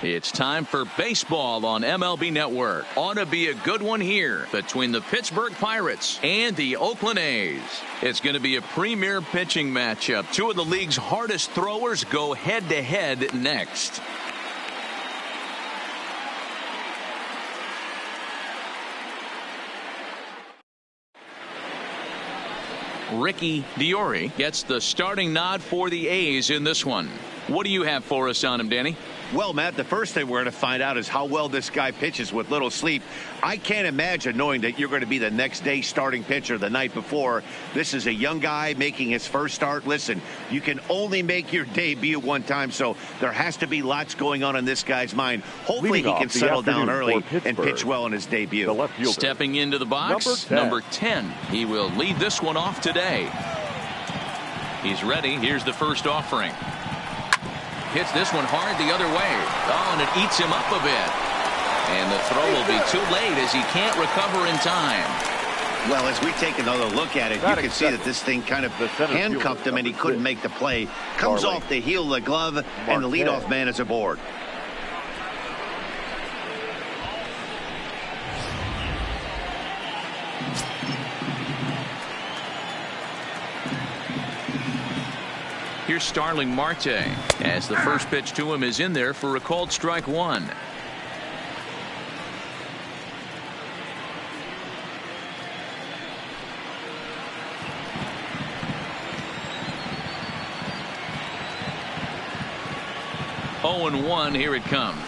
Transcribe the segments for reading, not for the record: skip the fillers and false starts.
It's time for baseball on MLB Network. Ought to be a good one here between the Pittsburgh Pirates and the Oakland A's. It's going to be a premier pitching matchup. Two of the league's hardest throwers go head-to-head next. Ricky Diori gets the starting nod for the A's in this one. What do you have for us on him, Danny? Well, Matt, the first thing we're going to find out is how well this guy pitches with little sleep. I can't imagine knowing that you're going to be the next day starting pitcher the night before. This is a young guy making his first start. Listen, you can only make your debut one time, so there has to be lots going on in this guy's mind. Hopefully he can settle down early and pitch well in his debut. Stepping into the box, number 10. He will lead this one off today. He's ready. Here's the first offering. Hits this one hard the other way. Oh, and it eats him up a bit. And the throw will be too late as he can't recover in time. Well, as we take another look at it, you can see that this thing kind of handcuffed him and he couldn't make the play. Comes off the heel of the glove, and the leadoff man is aboard. Here's Starling Marte as the first pitch to him is in there for a called strike one. Oh, and 1, here it comes.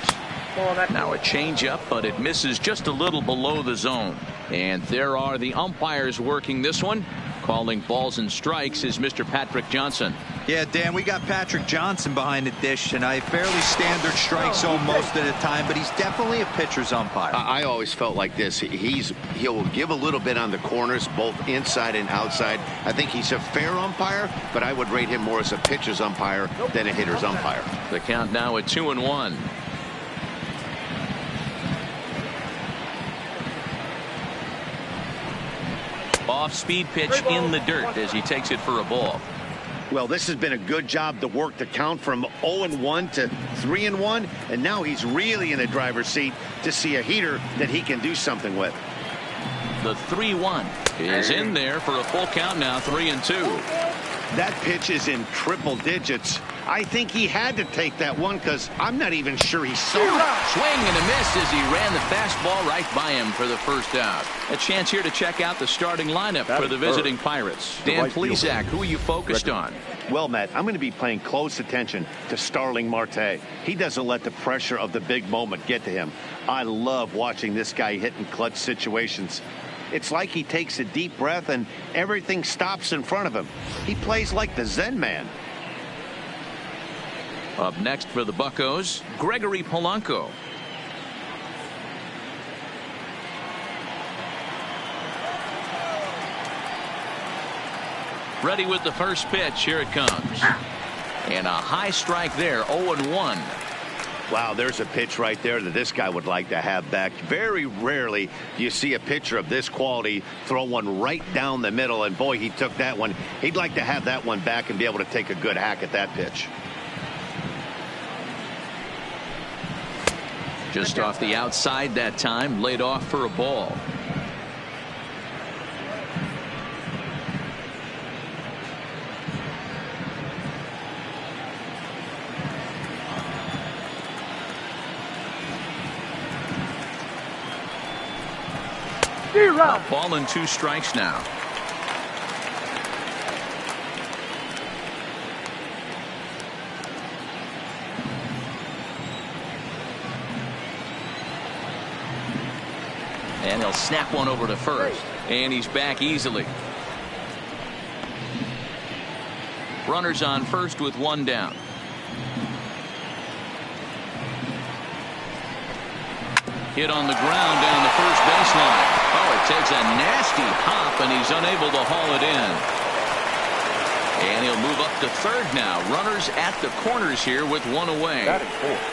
Now a changeup, but it misses just a little below the zone. And there are the umpires working this one. Calling balls and strikes is Mr. Patrick Johnson. Yeah, Dan, we got Patrick Johnson behind the dish tonight. Fairly standard strike zone most of the time, but he's definitely a pitcher's umpire. I always felt like this. He'll give a little bit on the corners, both inside and outside. I think he's a fair umpire, but I would rate him more as a pitcher's umpire than a hitter's umpire. The count now at 2-1. Off-speed pitch in the dirt as he takes it for a ball. Well, this has been a good job to work the count from 0-1 to 3-1, and now he's really in the driver's seat to see a heater that he can do something with. The 3-1 is in there for a full count now, 3-2. That pitch is in triple digits. I think he had to take that one because I'm not even sure he saw it. Swing and a miss as he ran the fastball right by him for the first out. A chance here to check out the starting lineup for the visiting Pirates. Dan Plesac, who are you focused on? Well, Matt, I'm going to be paying close attention to Starling Marte. He doesn't let the pressure of the big moment get to him. I love watching this guy hit in clutch situations. It's like he takes a deep breath and everything stops in front of him. He plays like the Zen man. Up next for the Buccos, Gregory Polanco. Ready with the first pitch. Here it comes. And a high strike there, 0-1. Wow, there's a pitch right there that this guy would like to have back. Very rarely do you see a pitcher of this quality throw one right down the middle, and boy, he took that one. He'd like to have that one back and be able to take a good hack at that pitch. Just off the outside that time, laid off for a ball. A ball and 2 strikes now. And he'll snap one over to first. And he's back easily. Runners on first with 1 down. Hit on the ground down the first baseline. Oh, it takes a nasty hop, and he's unable to haul it in. And he'll move up to third now. Runners at the corners here with 1 away. Batting fourth,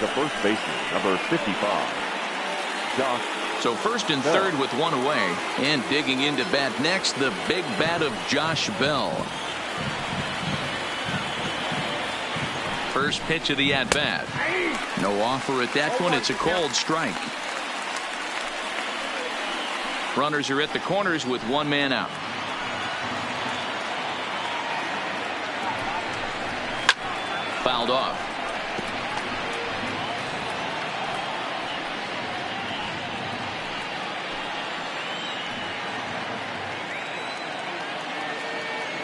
the first baseman, number 55, Josh. So first and third with 1 away. And digging into bat next, the big bat of Josh Bell. First pitch of the at-bat. No offer at that one. It's a cold strike. Runners are at the corners with one man out. Fouled off.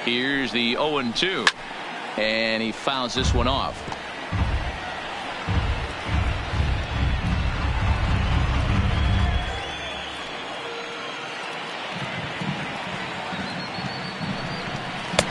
Here's the 0-2. And he fouls this one off.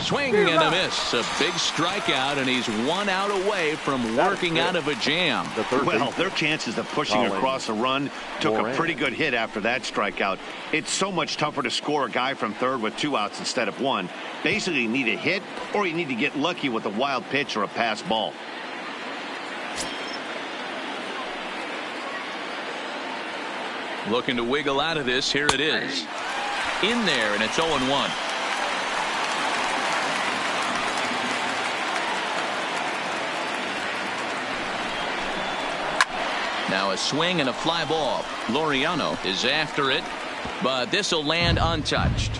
Swing and a miss. A big strikeout, and he's 1 out away from working out of a jam. Well, their chances of pushing across a run took a pretty good hit after that strikeout. It's so much tougher to score a guy from third with 2 outs instead of 1. Basically, you need a hit, or you need to get lucky with a wild pitch or a pass ball. Looking to wiggle out of this. Here it is. In there, and it's 0-1. Now a swing and a fly ball. Laureano is after it, but this will land untouched.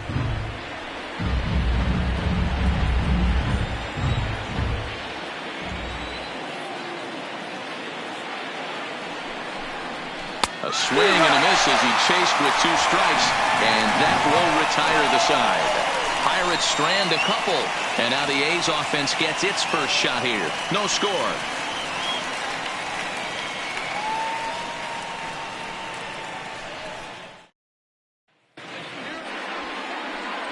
A swing and a miss as he chased with 2 strikes, and that will retire the side. Pirates strand a couple, and now the A's offense gets its first shot here. No score.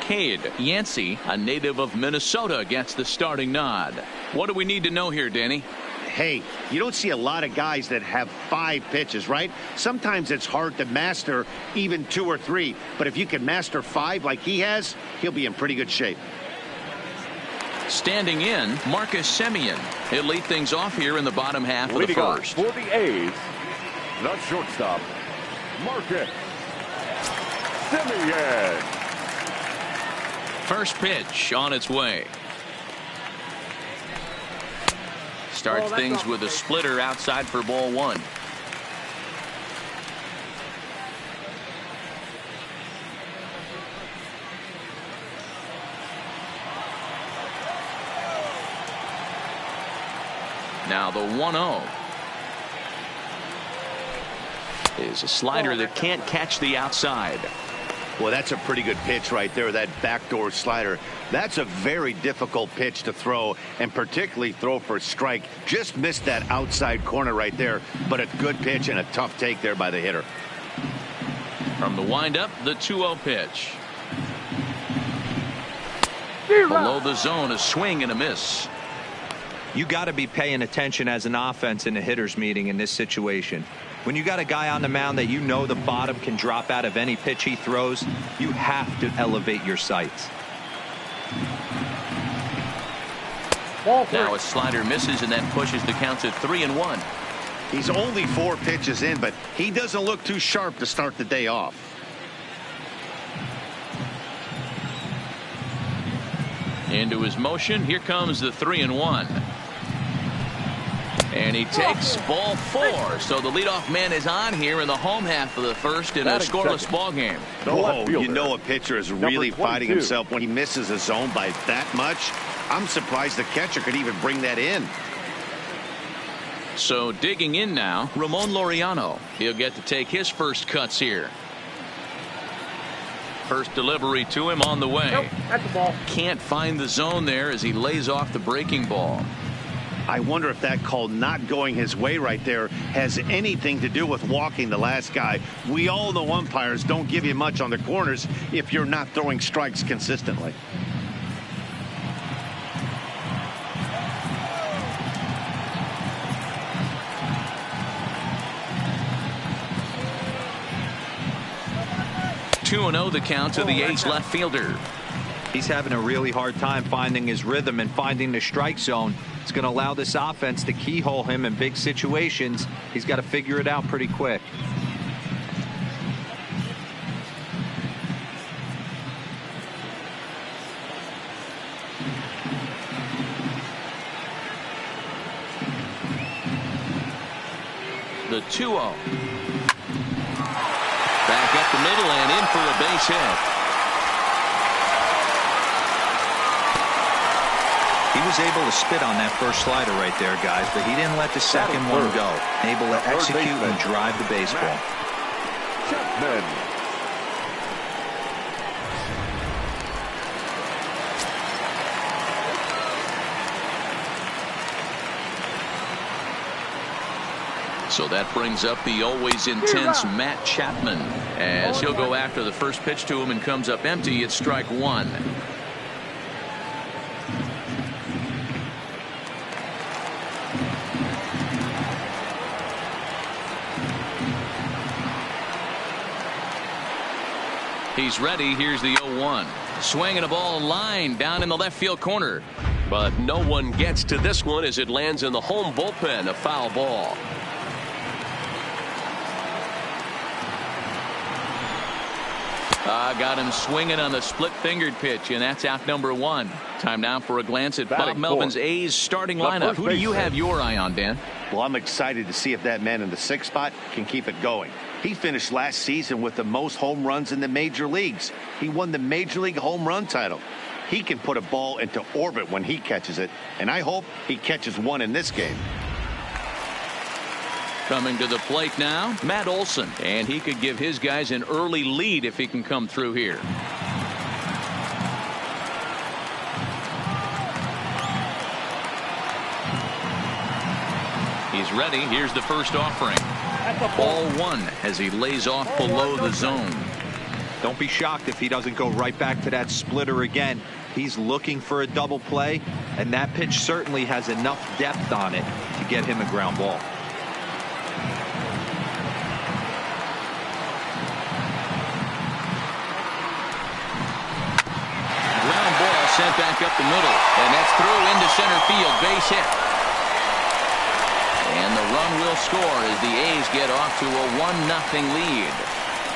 Cade Yancey, a native of Minnesota, gets the starting nod. What do we need to know here, Danny? Hey, you don't see a lot of guys that have 5 pitches, right? Sometimes it's hard to master even 2 or 3. But if you can master 5 like he has, he'll be in pretty good shape. Standing in, Marcus Semien. He'll lead things off here in the bottom half of the first. For the A's, the shortstop, Marcus Semien. First pitch on its way. Starts things with a splitter outside for ball 1. Now the 1-0 is a slider that can't catch the outside. Well, that's a pretty good pitch right there, that backdoor slider. That's a very difficult pitch to throw, and particularly throw for a strike. Just missed that outside corner right there, but a good pitch and a tough take there by the hitter. From the windup, the 2-0 pitch. Below the zone, a swing and a miss. You got to be paying attention as an offense in a hitter's meeting in this situation. When you got a guy on the mound that you know the bottom can drop out of any pitch he throws, you have to elevate your sights. Now a slider misses, and that pushes the count to 3-1. He's only 4 pitches in, but he doesn't look too sharp to start the day off. Into his motion. Here comes the 3-1. And he takes ball 4. So the leadoff man is on here in the home half of the first in a scoreless ball game. Whoa, you know a pitcher is really fighting himself when he misses a zone by that much. I'm surprised the catcher could even bring that in. So digging in now, Ramon Laureano. He'll get to take his first cuts here. First delivery to him on the way. Nope, that's the ball. Can't find the zone there as he lays off the breaking ball. I wonder if that call not going his way right there has anything to do with walking the last guy. We all know umpires don't give you much on the corners if you're not throwing strikes consistently. Two 2-0 the count to the A's left fielder. He's having a really hard time finding his rhythm and finding the strike zone. It's going to allow this offense to keyhole him in big situations. He's got to figure it out pretty quick. The 2-0. Back up the middle and in for a base hit. He was able to spit on that first slider right there, guys, but he didn't let the second one go. Able to execute and drive the baseball. Chapman. So that brings up the always intense Matt Chapman as he'll go after the first pitch to him and comes up empty. It's strike one. He's ready. Here's the 0-1. Swinging a ball line down in the left field corner. But no one gets to this one as it lands in the home bullpen. A foul ball. Got him swinging on the split-fingered pitch, and that's out number one. Time now for a glance at Bob Melvin's A's starting lineup. Who do you have your eye on, Dan? Well, I'm excited to see if that man in the 6th spot can keep it going. He finished last season with the most home runs in the major leagues. He won the Major League home run title. He can put a ball into orbit when he catches it, and I hope he catches one in this game. Coming to the plate now, Matt Olson, and he could give his guys an early lead if he can come through here. He's ready. Here's the first offering. Ball one as he lays off below the zone. Don't be shocked if he doesn't go right back to that splitter again. He's looking for a double play, and that pitch certainly has enough depth on it to get him a ground ball. Ground ball sent back up the middle, and that's through into center field. Base hit. And the run will score as the A's get off to a 1-0 lead.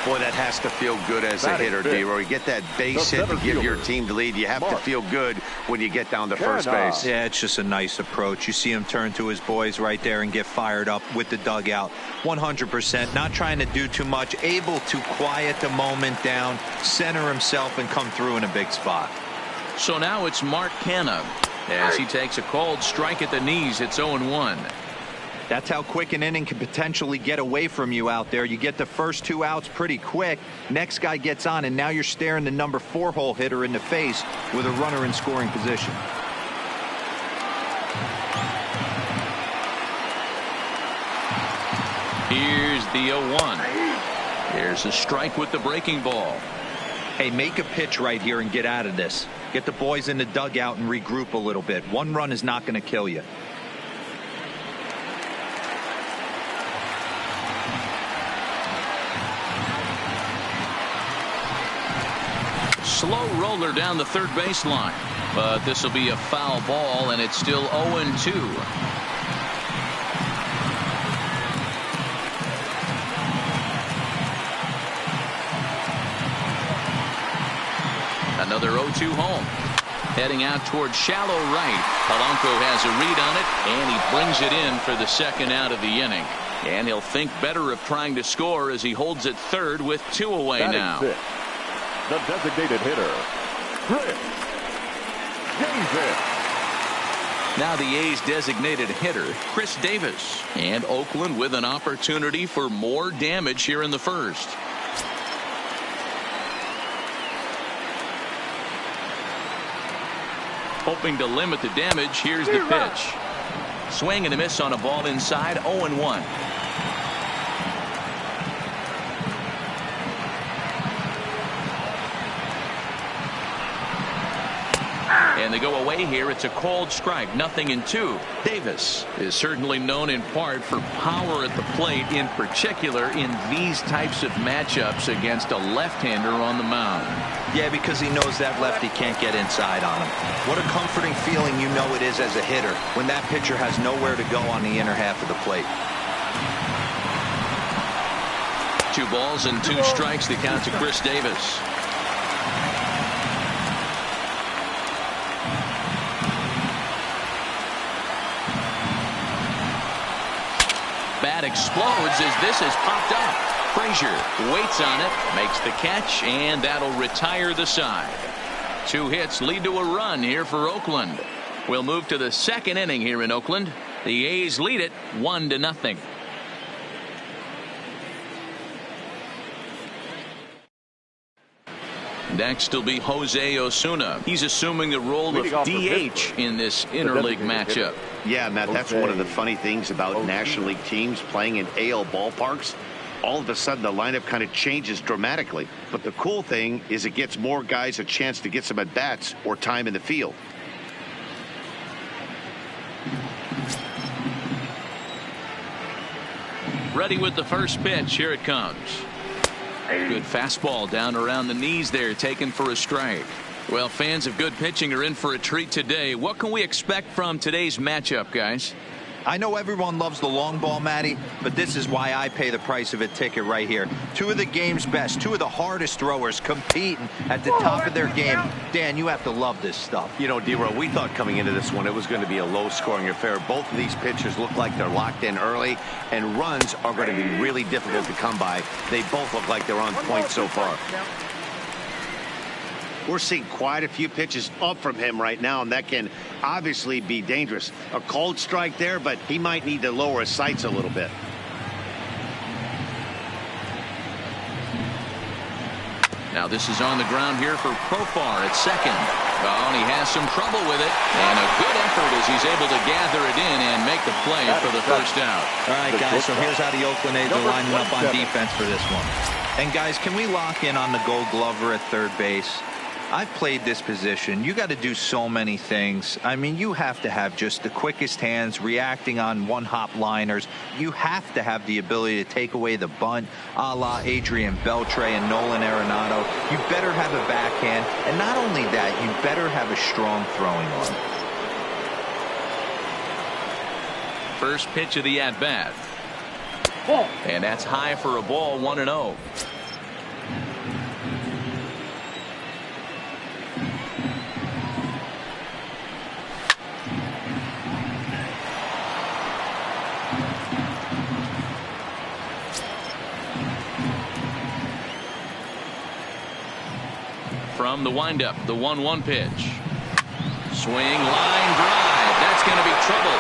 Boy, that has to feel good as a hitter, D-Roy. You get that base hit to give your team the lead. You have to feel good when you get down to first base. Yeah, it's just a nice approach. You see him turn to his boys right there and get fired up with the dugout. 100%, not trying to do too much, able to quiet the moment down, center himself, and come through in a big spot. So now it's Mark Canha as he takes a called strike at the knees. It's 0-1. That's how quick an inning can potentially get away from you out there. You get the first 2 outs pretty quick. Next guy gets on, and now you're staring the number 4 hole hitter in the face with a runner in scoring position. Here's the 0-1. There's a strike with the breaking ball. Hey, make a pitch right here and get out of this. Get the boys in the dugout and regroup a little bit. One run is not going to kill you. Slow roller down the third baseline, but this will be a foul ball, and it's still 0-2. Another 0-2 home. Heading out towards shallow right. Polanco has a read on it, and he brings it in for the second out of the inning. And he'll think better of trying to score as he holds it third with 2 away now. The designated hitter, Chris Davis. Now the A's designated hitter, Chris Davis. And Oakland with an opportunity for more damage here in the first. Hoping to limit the damage, here's the pitch. Swing and a miss on a ball inside, 0-1. And they go away here. It's a called strike, 0-2. Davis is certainly known in part for power at the plate, in particular in these types of matchups against a left-hander on the mound. Yeah, because he knows that lefty can't get inside on him. What a comforting feeling you know it is as a hitter when that pitcher has nowhere to go on the inner half of the plate. 2 balls and 2 strikes. The count to Chris Davis. explodes as this has popped up. Frazier waits on it, makes the catch, and that'll retire the side. 2 hits lead to a run here for Oakland. We'll move to the second inning here in Oakland. The A's lead it 1-0. Next will be Jose Osuna. He's assuming the role of DH in this interleague matchup. Yeah, Matt, that's one of the funny things about National League teams playing in AL ballparks. All of a sudden, the lineup kind of changes dramatically. But the cool thing is it gets more guys a chance to get some at-bats or time in the field. Ready with the first pitch. Here it comes. Good fastball down around the knees there, taken for a strike. Well, fans of good pitching are in for a treat today. What can we expect from today's matchup, guys? I know everyone loves the long ball, Matty, but this is why I pay the price of a ticket right here. 2 of the game's best, 2 of the hardest throwers competing at the top of their game. Dan, you have to love this stuff. You know, D-Row, we thought coming into this one it was going to be a low-scoring affair. Both of these pitchers look like they're locked in early, and runs are going to be really difficult to come by. They both look like they're on point so far. We're seeing quite a few pitches up from him right now, and that can obviously be dangerous. A cold strike there, but he might need to lower his sights a little bit. Now this is on the ground here for Profar at second. Oh, and he has some trouble with it. And a good effort as he's able to gather it in and make the play for the first out. All right, guys, so here's how the Oakland A's are lining up on defense for this one. And, guys, can we lock in on the Gold Glover at third base? I've played this position. You got to do so many things. I mean, you have to have just the quickest hands, reacting on one-hop liners. You have to have the ability to take away the bunt, a la Adrian Beltre and Nolan Arenado. You better have a backhand, and not only that, you better have a strong throwing arm. First pitch of the at-bat. And that's high for a ball, 1-0. From the windup, the 1-1 pitch. Swing, line drive. That's going to be trouble.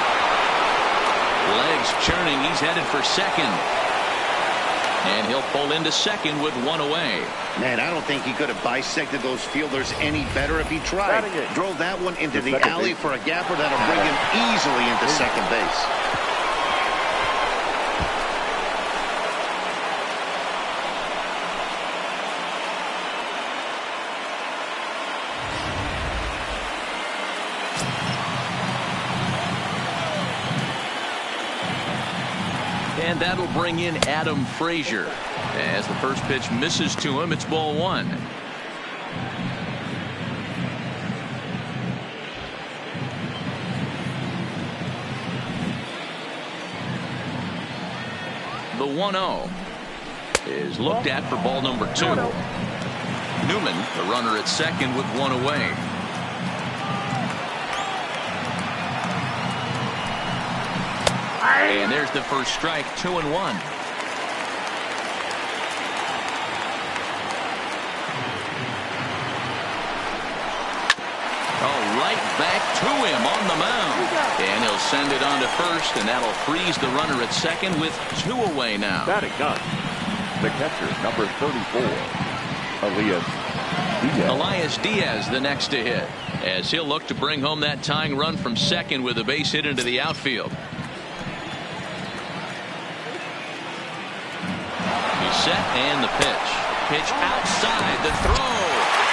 Legs churning. He's headed for second. And he'll pull into second with 1 away. Man, I don't think he could have bisected those fielders any better if he tried. Drove that one into the alley for a gapper that'll bring him easily into second base. And that'll bring in Adam Frazier. As the first pitch misses to him, it's ball 1. The 1-0 is looked at for ball number 2. Newman, the runner at second with 1 away. And there's the first strike, 2-1. Oh, right back to him on the mound. And he'll send it on to first, and that'll freeze the runner at second with 2 away now. Batting ninth, the catcher, number 34, Elias Diaz, the next to hit, as he'll look to bring home that tying run from second with a base hit into the outfield. Set and the pitch outside the throw,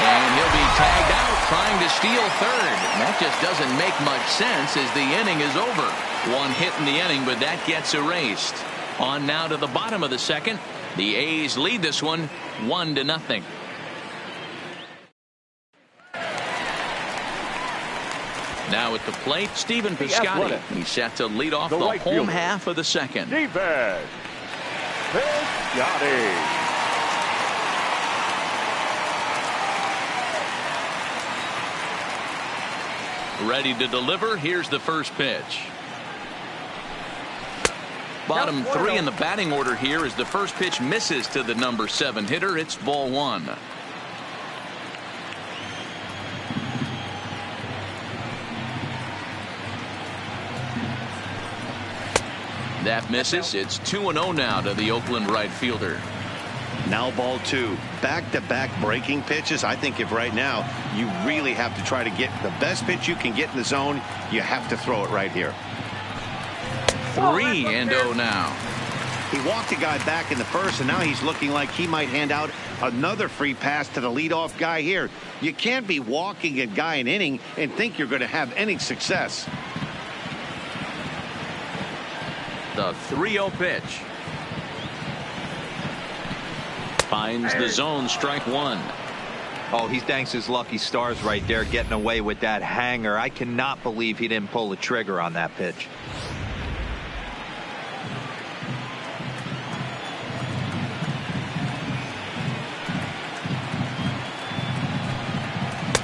and he'll be tagged out trying to steal third. And that just doesn't make much sense as the inning is over. 1 hit in the inning, but that gets erased. On now to the bottom of the second. The A's lead this one 1-0. Now at the plate, Stephen Piscotty. He's set to lead off the home half of the second. Ready to deliver. Here's the first pitch. Bottom three in the batting order here as the first pitch misses to the number 7 hitter. It's ball 1. That misses. It's 2-0 now to the Oakland right fielder. Now ball 2. Back-to-back breaking pitches. I think if right now you really have to try to get the best pitch you can get in the zone, you have to throw it right here. 3-0 now. He walked a guy back in the first, and now he's looking like he might hand out another free pass to the leadoff guy here. You can't be walking a guy an inning and think you're going to have any success. The 3-0 pitch. Finds the zone, strike 1. Oh, he thanks his lucky stars right there, getting away with that hanger. I cannot believe he didn't pull the trigger on that pitch.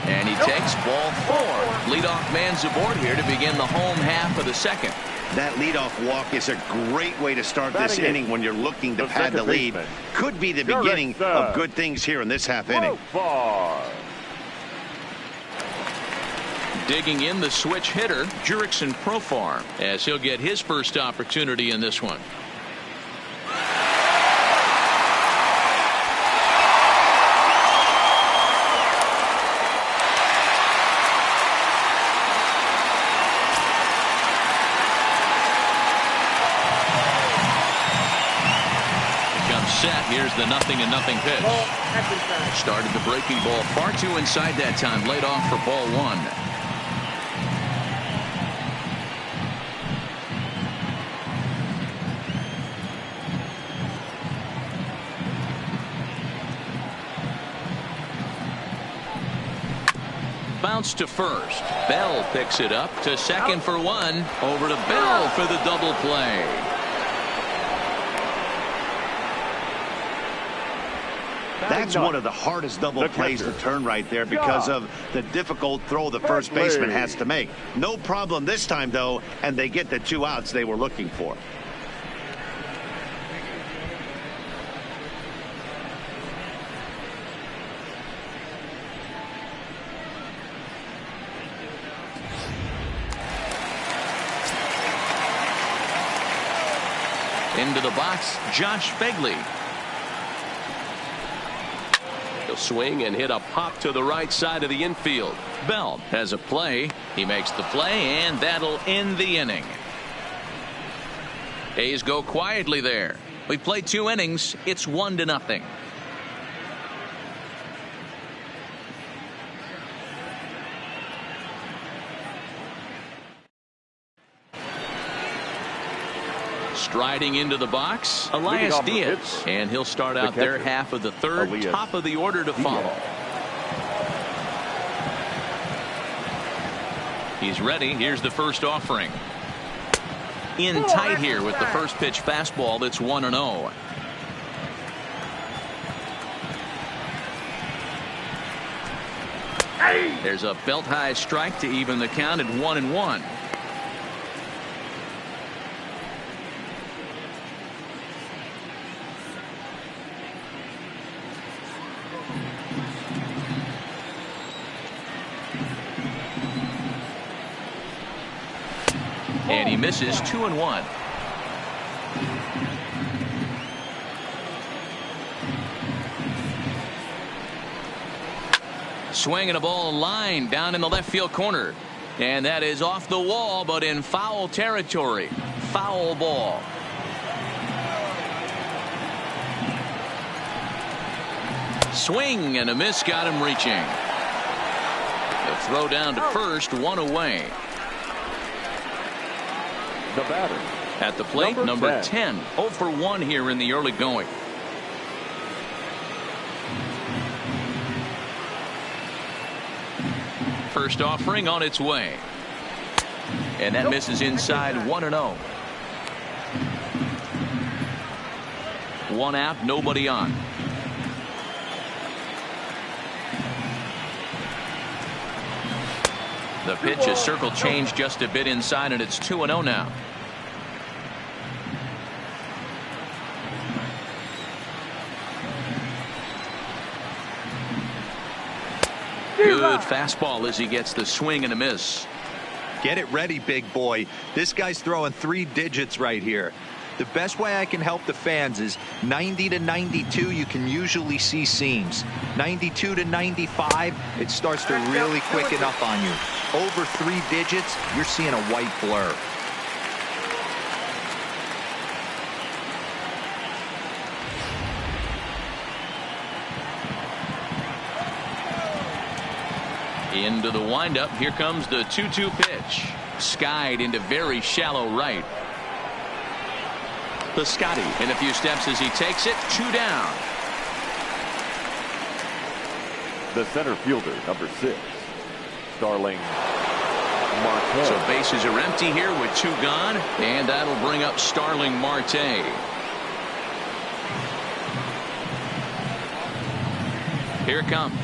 And he takes ball 4. Leadoff man's aboard here to begin the home half of the second. That leadoff walk is a great way to start this inning when you're looking to pad the lead. Could be the beginning of good things here in this half inning. Digging in the switch hitter, Jurickson Profar, as he'll get his first opportunity in this one. Set. Here's the 0-0 pitch. Started the breaking ball far too inside that time. Laid off for ball 1. Bounce to first. Bell picks it up to second for 1. Over to Bell for the double play. That's one of the hardest double plays to turn right there because of the difficult throw the first baseman has to make. No problem this time, though, and they get the 2 outs they were looking for. Into the box, Josh Begley. Swing and hit a pop to the right side of the infield. Bell has a play. He makes the play, and that'll end the inning. A's go quietly there. We played 2 innings. It's 1-0. Striding into the box, Elias Diaz, and he'll start out their half of the third. Top of the order to follow. He's ready. Here's the first offering. In tight here with the first pitch fastball. That's 1-0. There's a belt high strike to even the count at 1-1. And he misses 2-1. Swinging a ball line down in the left field corner. And that is off the wall, but in foul territory. Foul ball. Swing and a miss got him reaching. The throw down to first, 1 away. The batter at the plate, number 10. 0 for 1 here in the early going. First offering on its way. And that misses inside, 1-0. 1 out, nobody on. The pitch is circle change just a bit inside, and it's 2-0 now. good fastball as he gets the swing and a miss. Get it ready, big boy. This guy's throwing 3 digits right here. The best way I can help the fans is 90 to 92, you can usually see seams. 92 to 95, it starts to really quicken up on you. Over 3 digits, you're seeing a white blur. Into the windup. Here comes the 2-2 pitch. Skied into very shallow right. Piscotty in a few steps as he takes it. 2 down. The center fielder, number 6, Starling Marte. So bases are empty here with 2 gone, and that'll bring up Starling Marte. Here it comes.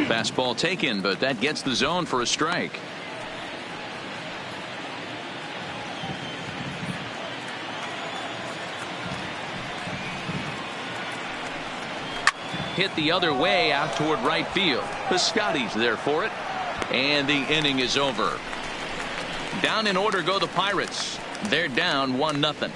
Fastball taken, but that gets the zone for a strike. Hit the other way out toward right field. Piscotty's there for it, and the inning is over. Down in order go the Pirates. They're down 1-0.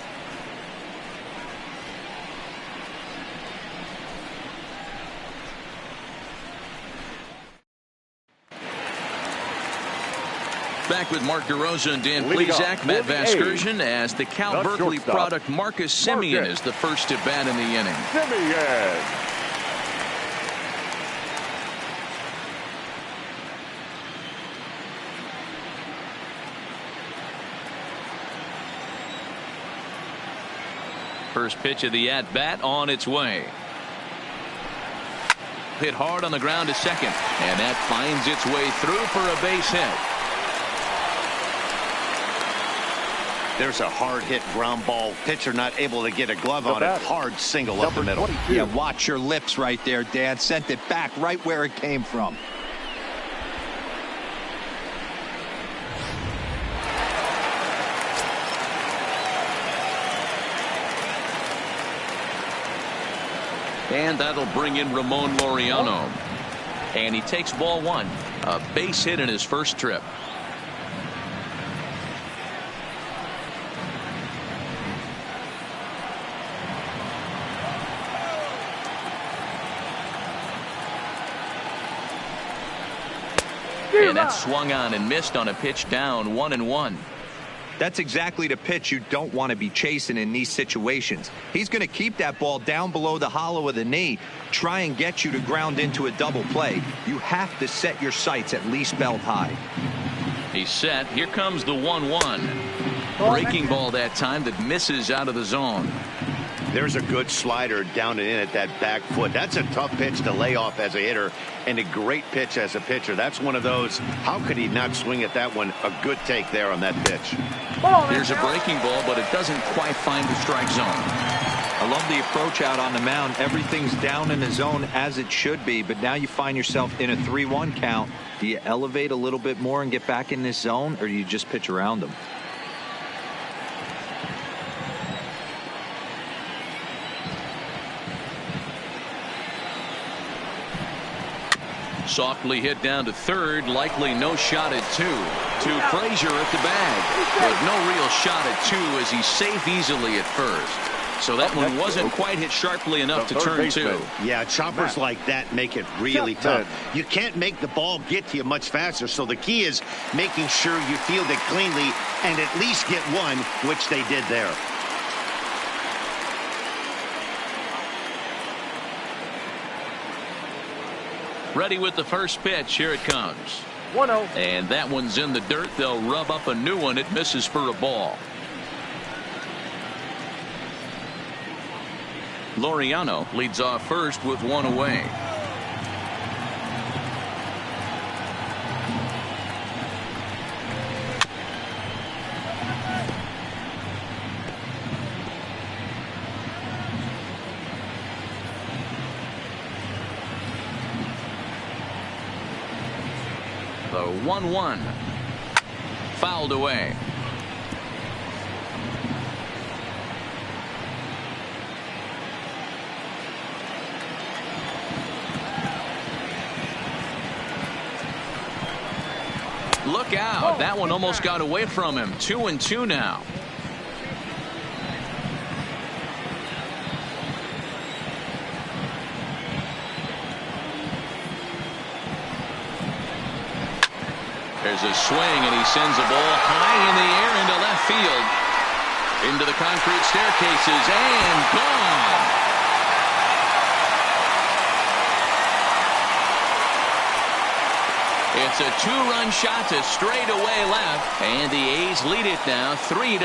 Back with Mark DeRosa and Dan Plesac, Matt Vasgersian, as the Cal Berkeley product Marcus Semien is the first to bat in the inning. Semien. First pitch of the at-bat on its way. Hit hard on the ground to second, and that finds its way through for a base hit. There's a hard hit ground ball. Pitcher not able to get a glove on it. Hard single up the middle. Yeah, watch your lips right there, Dan. Sent it back right where it came from. And that'll bring in Ramon Laureano. And he takes ball 1. A base hit in his first trip. And that swung on and missed on a pitch down 1-1. That's exactly the pitch you don't want to be chasing in these situations. He's going to keep that ball down below the hollow of the knee, try and get you to ground into a double play. You have to set your sights at least belt high. He's set. Here comes the 1-1. Breaking ball that time that misses out of the zone. There's a good slider down and in at that back foot. That's a tough pitch to lay off as a hitter, and a great pitch as a pitcher. That's one of those, how could he not swing at that one? A good take there on that pitch. There's a breaking ball, but it doesn't quite find the strike zone. I love the approach out on the mound. Everything's down in the zone as it should be, but now you find yourself in a 3-1 count. Do you elevate a little bit more and get back in this zone, or do you just pitch around them? Softly hit down to third, likely no shot at 2. To Frazier at the bag, but no real shot at 2 as he's safe easily at first. So that one wasn't quite hit sharply enough to turn 2. Yeah, choppers like that make it really tough. You can't make the ball get to you much faster, so the key is making sure you field it cleanly and at least get one, which they did there. Ready with the first pitch. Here it comes. 1-0. And that one's in the dirt. They'll rub up a new one. It misses for a ball. Laureano leads off first with 1 away. The 1-1 fouled away. Look out. That one almost got away from him. 2-2 now. There's a swing, and he sends a ball high in the air into left field. Into the concrete staircases, and gone. It's a two-run shot to straightaway left, and the A's lead it now 3-0.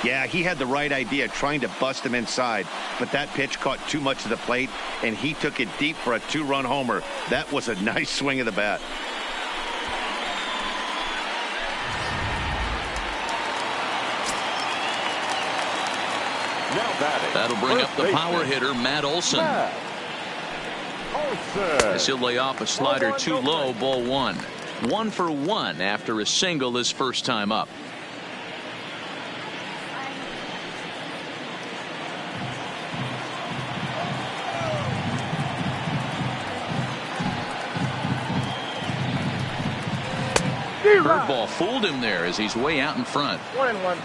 Yeah, he had the right idea trying to bust him inside, but that pitch caught too much of the plate, and he took it deep for a two-run homer. That was a nice swing of the bat. That'll bring up the power hitter, Matt Olson. As he'll lay off a slider too low, ball one. 1 for 1 after a single his first time up. Curveball fooled him there as he's way out in front. 1-1.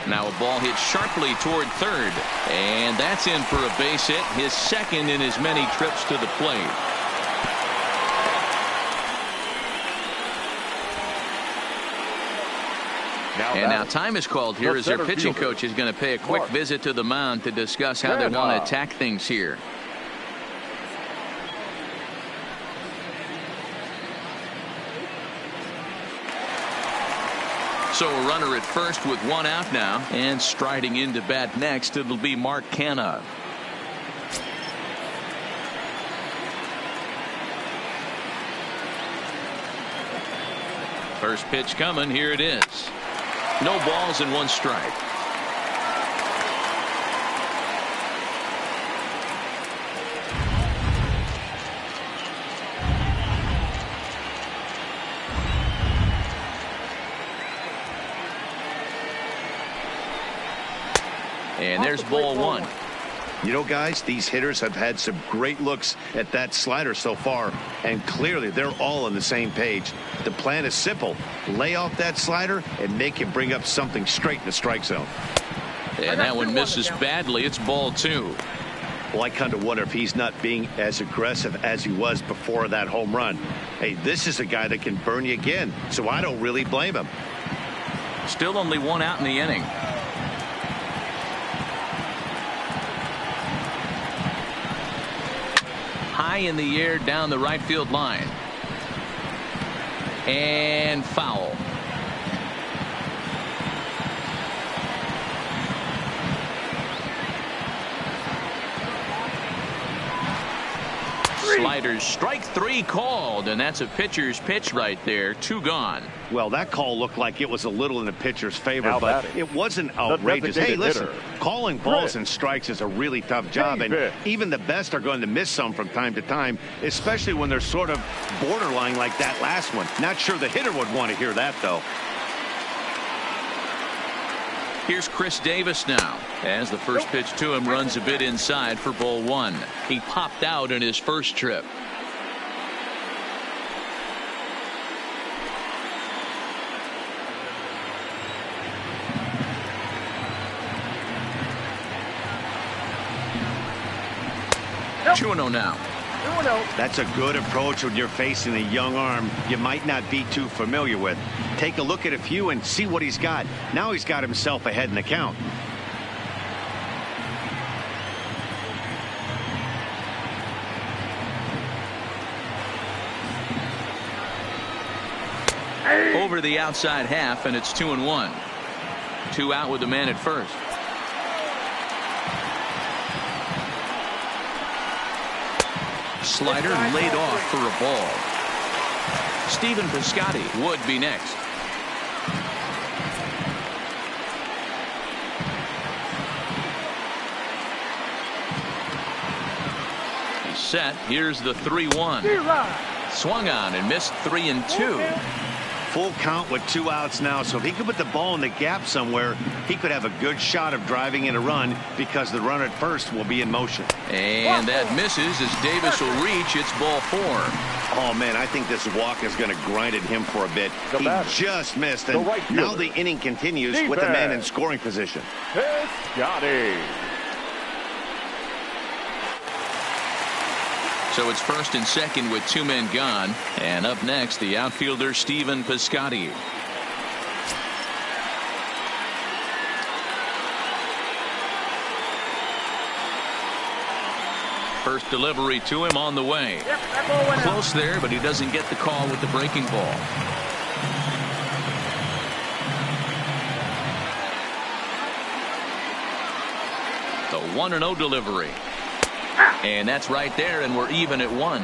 Now a ball hit sharply toward third, and that's in for a base hit, his second in as many trips to the plate. Now time is called here as their pitching coach is going to pay a quick visit to the mound to discuss how they want to attack things here. So a runner at first with one out now, and striding into bat next, it'll be Mark Canha. First pitch coming, here it is. No balls and one strike. And there's ball one. You know, guys, these hitters have had some great looks at that slider so far, and clearly they're all on the same page. The plan is simple. Lay off that slider and make him bring up something straight in the strike zone. And that one misses badly. It's ball two. Well, I kind of wonder if he's not being as aggressive as he was before that home run. Hey, this is a guy that can burn you again, so I don't really blame him. Still only one out in the inning. High in the air down the right field line. And foul. Sliders, strike three called, and that's a pitcher's pitch right there. Two gone. Well, that call looked like it was a little in the pitcher's favor, but it wasn't outrageous. Hey, listen, calling balls and strikes is a really tough job, and even the best are going to miss some from time to time, especially when they're sort of borderline like that last one. Not sure the hitter would want to hear that, though. Here's Chris Davis now, as the first pitch to him runs a bit inside for ball one. He popped out in his first trip. Nope. 2-0 now. That's a good approach when you're facing a young arm you might not be too familiar with. Take a look at a few and see what he's got. Now he's got himself ahead in the count. Over the outside half, and it's 2-1. 2 out with the man at first. Slider laid off for a ball. Stephen Piscotty would be next. He's set. Here's the 3-1. Swung on and missed 3-2. Full count with 2 outs now, so if he could put the ball in the gap somewhere, he could have a good shot of driving in a run because the runner at first will be in motion. And that misses as Davis will reach. It's ball 4. Oh, man, I think this walk is going to grind at him for a bit. He just missed, and now the inning continues with the man in scoring position. Piscotty. So it's first and second with 2 men gone. And up next, the outfielder, Stephen Piscotty. First delivery to him on the way. Close there, but he doesn't get the call with the breaking ball. The 1-0 delivery. And that's right there, and we're even at 1.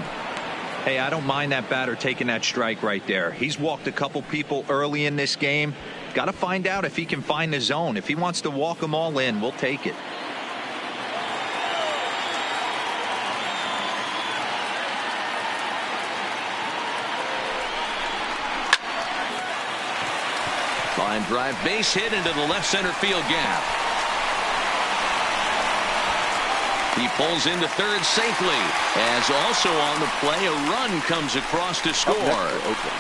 Hey, I don't mind that batter taking that strike right there. He's walked a couple people early in this game. Got to find out if he can find the zone. If he wants to walk them all in, we'll take it. Line drive, base hit into the left center field gap. He pulls into third safely, as also on the play a run comes across to score.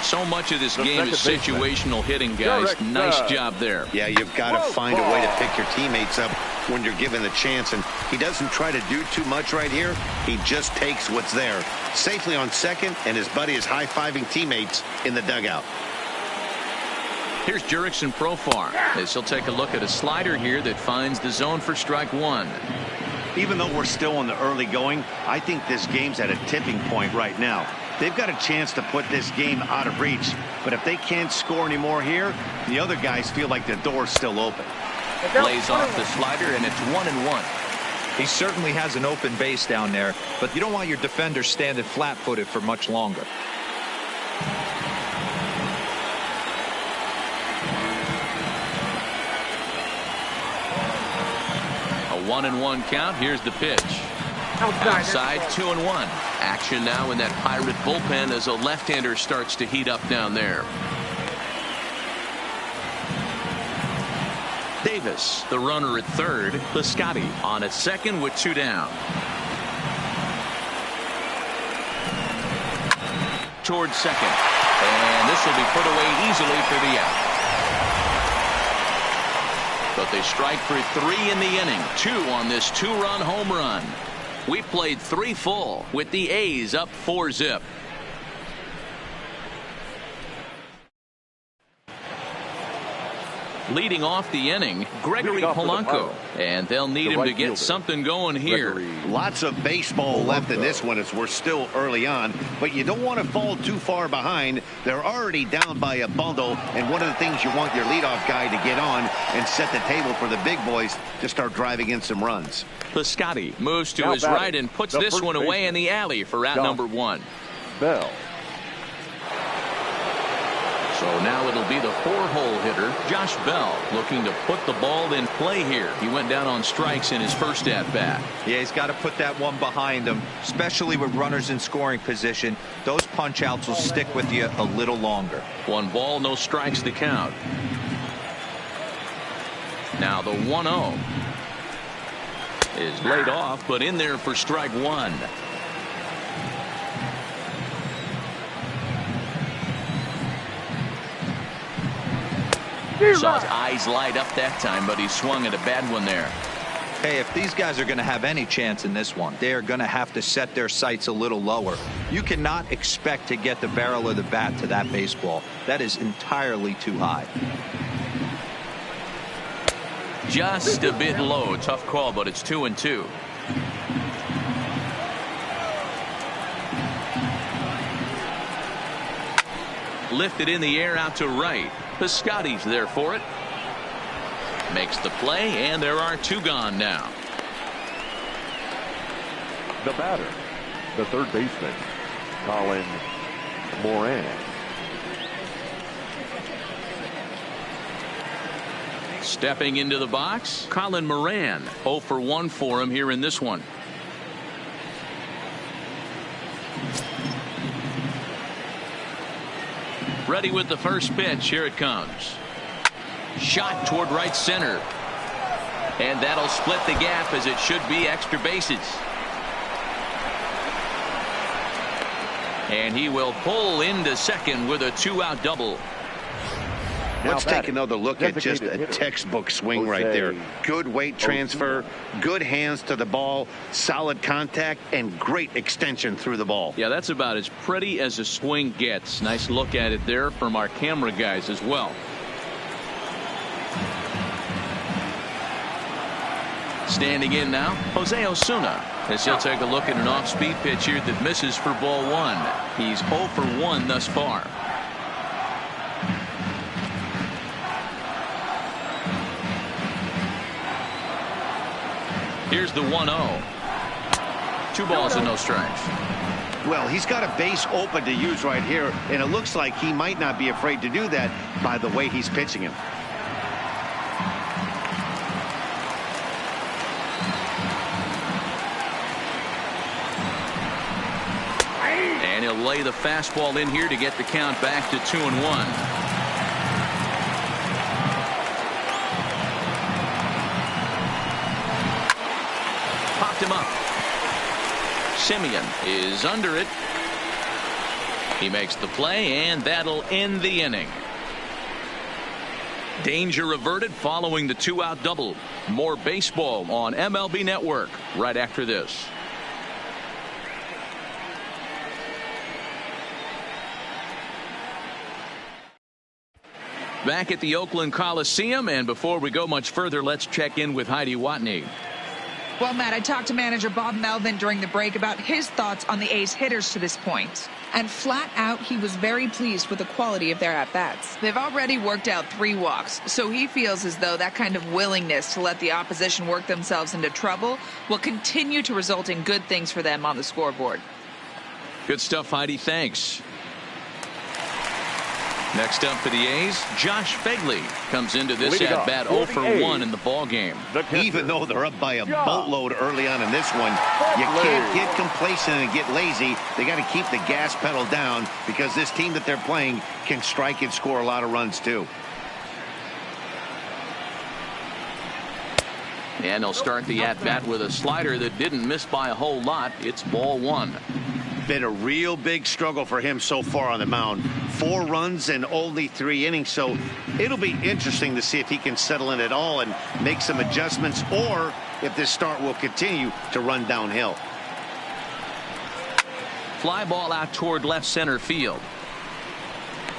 So much of this game is situational hitting, guys. Nice job there. Yeah, you've got to find a way to pick your teammates up when you're given the chance, and he doesn't try to do too much right here. He just takes what's there. Safely on second, and his buddy is high-fiving teammates in the dugout. Here's Jurickson Profar as he'll take a look at a slider here that finds the zone for strike 1. Even though we're still in the early going, I think this game's at a tipping point right now. They've got a chance to put this game out of reach, but if they can't score anymore here, the other guys feel like the door's still open. Lays off the slider, and it's 1-1. He certainly has an open base down there, but you don't want your defender standing flat-footed for much longer. A 1-1 count. Here's the pitch. Outside, 2-1. Action now in that Pirate bullpen as a left-hander starts to heat up down there. Davis, the runner at third. Piscotty on at second with 2 down. Towards second. And this will be put away easily for the out. But they strike for 3 in the inning. 2 on this 2-run home run. We played 3 full with the A's up 4-zip. Leading off the inning, Gregory Polanco. And they'll need him to get something going here. Lots of baseball left in this one as we're still early on, but you don't want to fall too far behind. They're already down by a bundle, and one of the things you want your leadoff guy to get on and set the table for the big boys to start driving in some runs. Piscotty moves to his right and puts this one away in the alley for out number 1. Bell. So now it'll be the 4-hole hitter, Josh Bell, looking to put the ball in play here. He went down on strikes in his first at-bat. Yeah, he's got to put that one behind him, especially with runners in scoring position. Those punch-outs will stick with you a little longer. 1 ball, no strikes to count. Now the 1-0 is laid off, but in there for strike 1. Saw his eyes light up that time, but he swung at a bad one there. Hey, if these guys are going to have any chance in this one, they are going to have to set their sights a little lower. You cannot expect to get the barrel of the bat to that baseball. That is entirely too high. Just a bit low. Tough call, but it's 2-2. Lifted in the air out to right. Piscotty's there for it. Makes the play, and there are 2 gone now. The batter, the third baseman, Colin Moran. Stepping into the box, Colin Moran. 0 for 1 for him here in this one. Ready with the first pitch. Here it comes. Shot toward right center. And that'll split the gap, as it should be extra bases. And he will pull into second with a 2-out double. Let's take another look at just a textbook swing right there. Good weight transfer, good hands to the ball, solid contact, and great extension through the ball. Yeah, that's about as pretty as a swing gets. Nice look at it there from our camera guys as well. Standing in now, Jose Osuna, as he'll take a look at an off-speed pitch here that misses for ball 1. He's 0 for 1 thus far. Here's the 1-0. 2 balls and no strikes. Well, he's got a base open to use right here, and it looks like he might not be afraid to do that by the way he's pitching him. And he'll lay the fastball in here to get the count back to 2-1. Popped him up. Simeon is under it. He makes the play, and that'll end the inning. Danger averted following the 2-out double. More baseball on MLB Network right after this. Back at the Oakland Coliseum, and before we go much further, let's check in with Heidi Watney. Well, Matt, I talked to manager Bob Melvin during the break about his thoughts on the A's hitters to this point. And flat out, he was very pleased with the quality of their at-bats. They've already worked out 3 walks, so he feels as though that kind of willingness to let the opposition work themselves into trouble will continue to result in good things for them on the scoreboard. Good stuff, Heidi. Thanks. Next up for the A's, Josh Phegley comes into this at-bat 0 for 1 in the ball game. Even though they're up by a boatload early on in this one, you can't get complacent and get lazy. They got to keep the gas pedal down, because this team that they're playing can strike and score a lot of runs too. And they'll start the at-bat with a slider that didn't miss by a whole lot. It's ball 1. Been a real big struggle for him so far on the mound. 4 runs in only 3 innings, so it'll be interesting to see if he can settle in at all and make some adjustments, or if this start will continue to run downhill. Fly ball out toward left center field.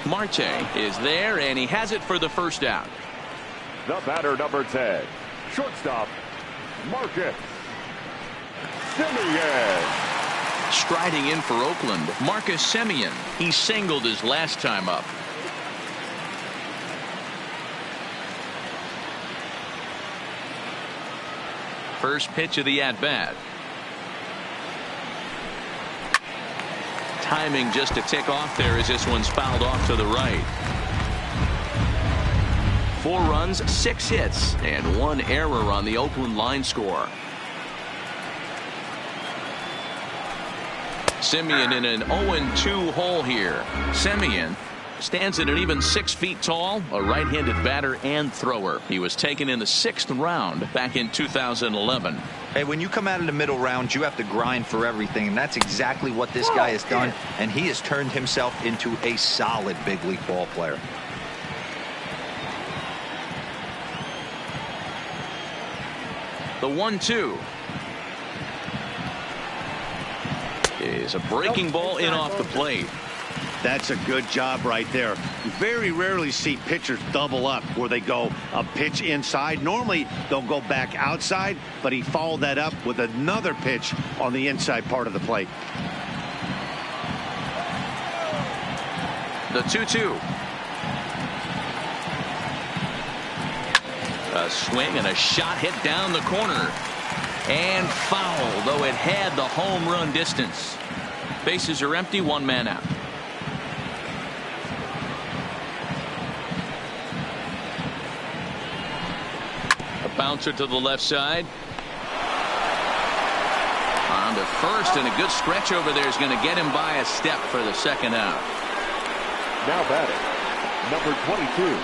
Marte is there, and he has it for the first out. The batter, number 10, shortstop, Marcus Semien. Striding in for Oakland, Marcus Semien. He singled his last time up. First pitch of the at-bat. Timing just a tick off there as this one's fouled off to the right. 4 runs, 6 hits, and 1 error on the Oakland line score. Semien in an 0-2 hole here. Semien stands at an even 6 feet tall, a right-handed batter and thrower. He was taken in the 6th round back in 2011. Hey, when you come out of the middle rounds, you have to grind for everything, and that's exactly what this guy has done, and he has turned himself into a solid big league ball player. The 1-2 is a breaking ball in off the plate. That's a good job right there. You very rarely see pitchers double up where they go a pitch inside. Normally they'll go back outside, but he followed that up with another pitch on the inside part of the plate. The 2-2. A swing and a shot hit down the corner. And foul, though it had the home run distance. Bases are empty, 1 man out. A bouncer to the left side. On to first, and a good stretch over there is going to get him by a step for the 2nd out. Now batting, number 22.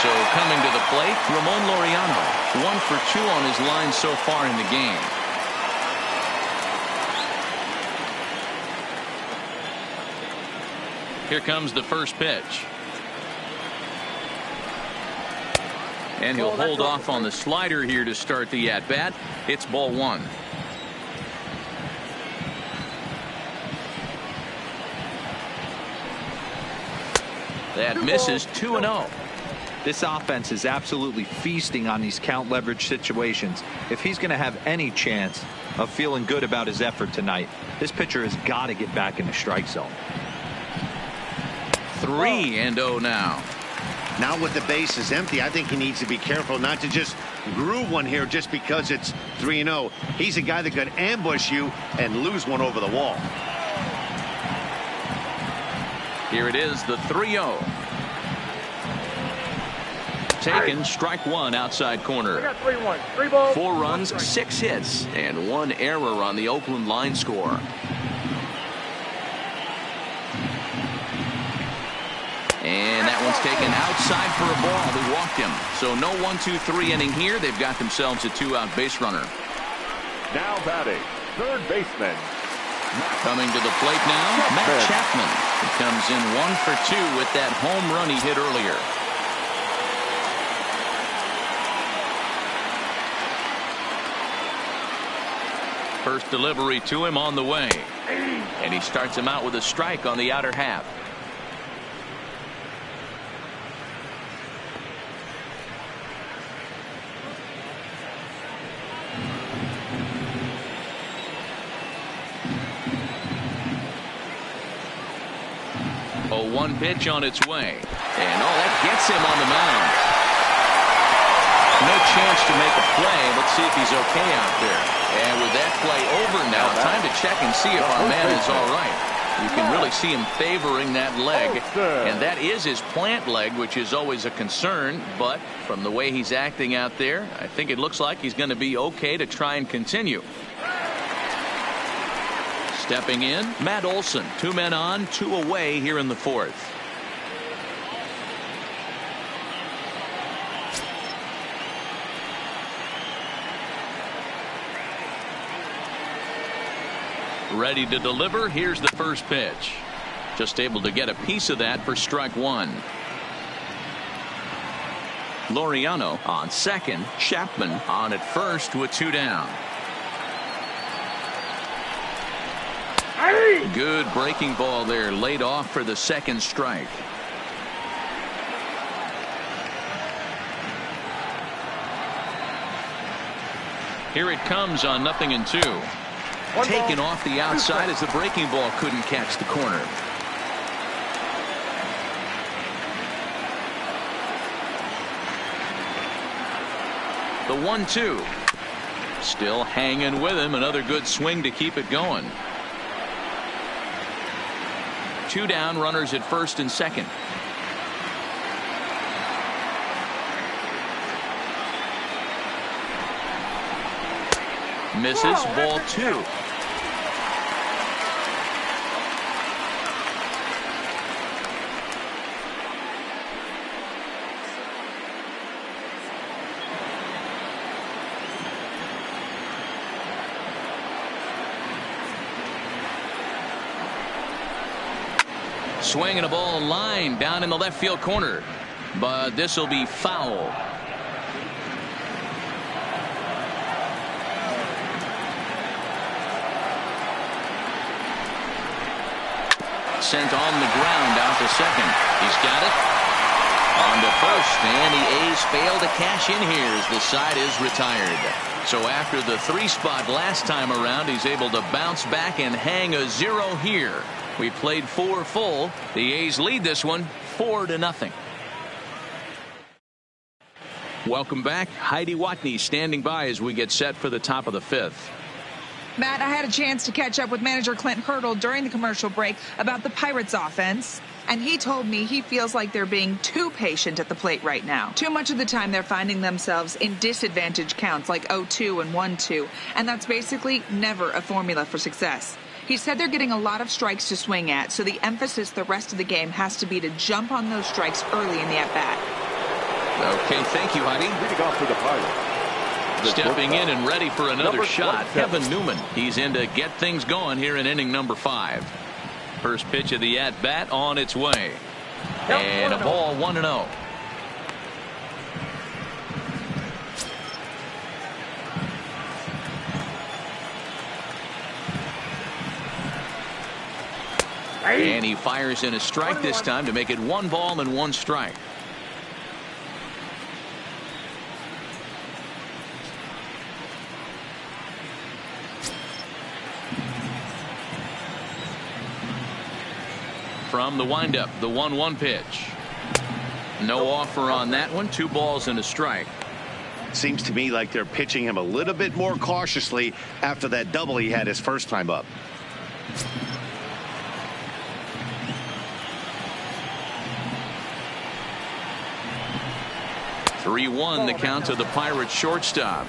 So coming to the plate, Ramon Laureano, 1 for 2 on his line so far in the game. Here comes the first pitch. And he'll hold off on the slider here to start the at-bat. It's ball 1. That misses 2-0. This offense is absolutely feasting on these count leverage situations. If he's going to have any chance of feeling good about his effort tonight, this pitcher has got to get back in the strike zone. 3-0 now. Now with the bases empty, I think he needs to be careful not to just groove one here just because it's 3-0. He's a guy that could ambush you and lose one over the wall. Here it is, the 3-0. Taken, strike 1 outside corner. We got 3-1. 3 balls. 4 runs, 6 hits, and 1 error on the Oakland line score. And that one's taken outside for a ball. They walked him. So no 1-2-3 inning here. They've got themselves a 2-out base runner. Now batting, third baseman. Coming to the plate now, Matt Chapman. He comes in 1 for 2 with that home run he hit earlier. First delivery to him on the way. And he starts him out with a strike on the outer half. Oh, 1 pitch on its way. And that gets him on the mound. No chance to make a play. Let's see if he's okay out there. And with that play over now, time to check and see if our man is all right. You can really see him favoring that leg. And that is his plant leg, which is always a concern. But from the way he's acting out there, I think it looks like he's going to be okay to try and continue. Stepping in, Matt Olson. 2 men on, 2 away here in the 4th. Ready to deliver. Here's the first pitch. Just able to get a piece of that for strike 1. Laureano on second. Chapman on at first with 2 down. Good breaking ball there, laid off for the second strike. Here it comes on 0-2. Taken off the outside as the breaking ball couldn't catch the corner. The 1-2. Still hanging with him. Another good swing to keep it going. 2 down, runners at first and second. Misses, ball 2. Swinging a ball line down in the left field corner, but this will be foul. Sent on the ground out to second. He's got it on to first, and the A's fail to cash in here as the side is retired. So after the 3 spot last time around, he's able to bounce back and hang a 0 here. We played 4 full. The A's lead this one 4-0. Welcome back. Heidi Watney standing by as we get set for the top of the 5th. Matt, I had a chance to catch up with manager Clint Hurdle during the commercial break about the Pirates offense, and he told me he feels like they're being too patient at the plate right now. Too much of the time they're finding themselves in disadvantage counts like 0-2 and 1-2, and that's basically never a formula for success. He said they're getting a lot of strikes to swing at, so the emphasis the rest of the game has to be to jump on those strikes early in the at-bat. Okay, thank you, Heidi. Leading off for the Pirates. Stepping in and ready for another Number shot, 27. Kevin Newman. He's in to get things going here in inning number 5. First pitch of the at-bat on its way. And a ball 1-0. And he fires in a strike this time to make it 1 ball and 1 strike. From the windup, the 1-1 pitch. No offer on that one. 2 balls and a strike. Seems to me like they're pitching him a little bit more cautiously after that double he had his first time up. Three-1 the count to the Pirates shortstop.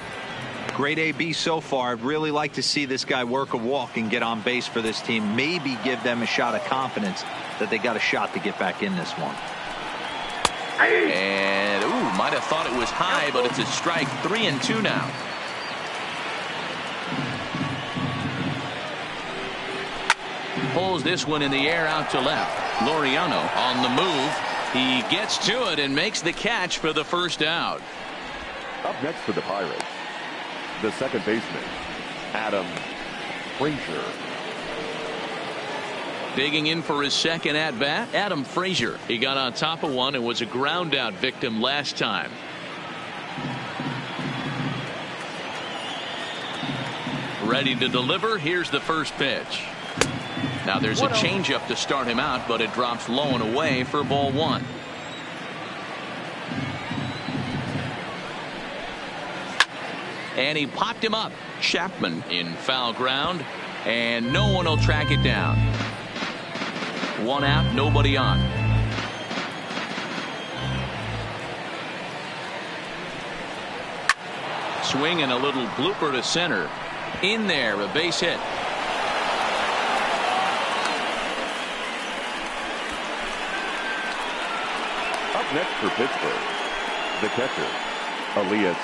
Great AB so far. I'd really like to see this guy work a walk and get on base for this team. Maybe give them a shot of confidence that they got a shot to get back in this one. And might have thought it was high, but it's a strike. 3-2 now. Pulls this one in the air out to left. Laureano on the move. He gets to it and makes the catch for the first out. Up next for the Pirates, the second baseman, Adam Frazier. Digging in for his second at bat, Adam Frazier. He got on top of one and was a ground out victim last time. Ready to deliver. Here's the first pitch. Now there's a changeup to start him out, but it drops low and away for ball 1. And he popped him up. Chapman in foul ground, and no one will track it down. 1 out, nobody on. Swing and a little blooper to center. In there, a base hit. Up next for Pittsburgh, the catcher, Elias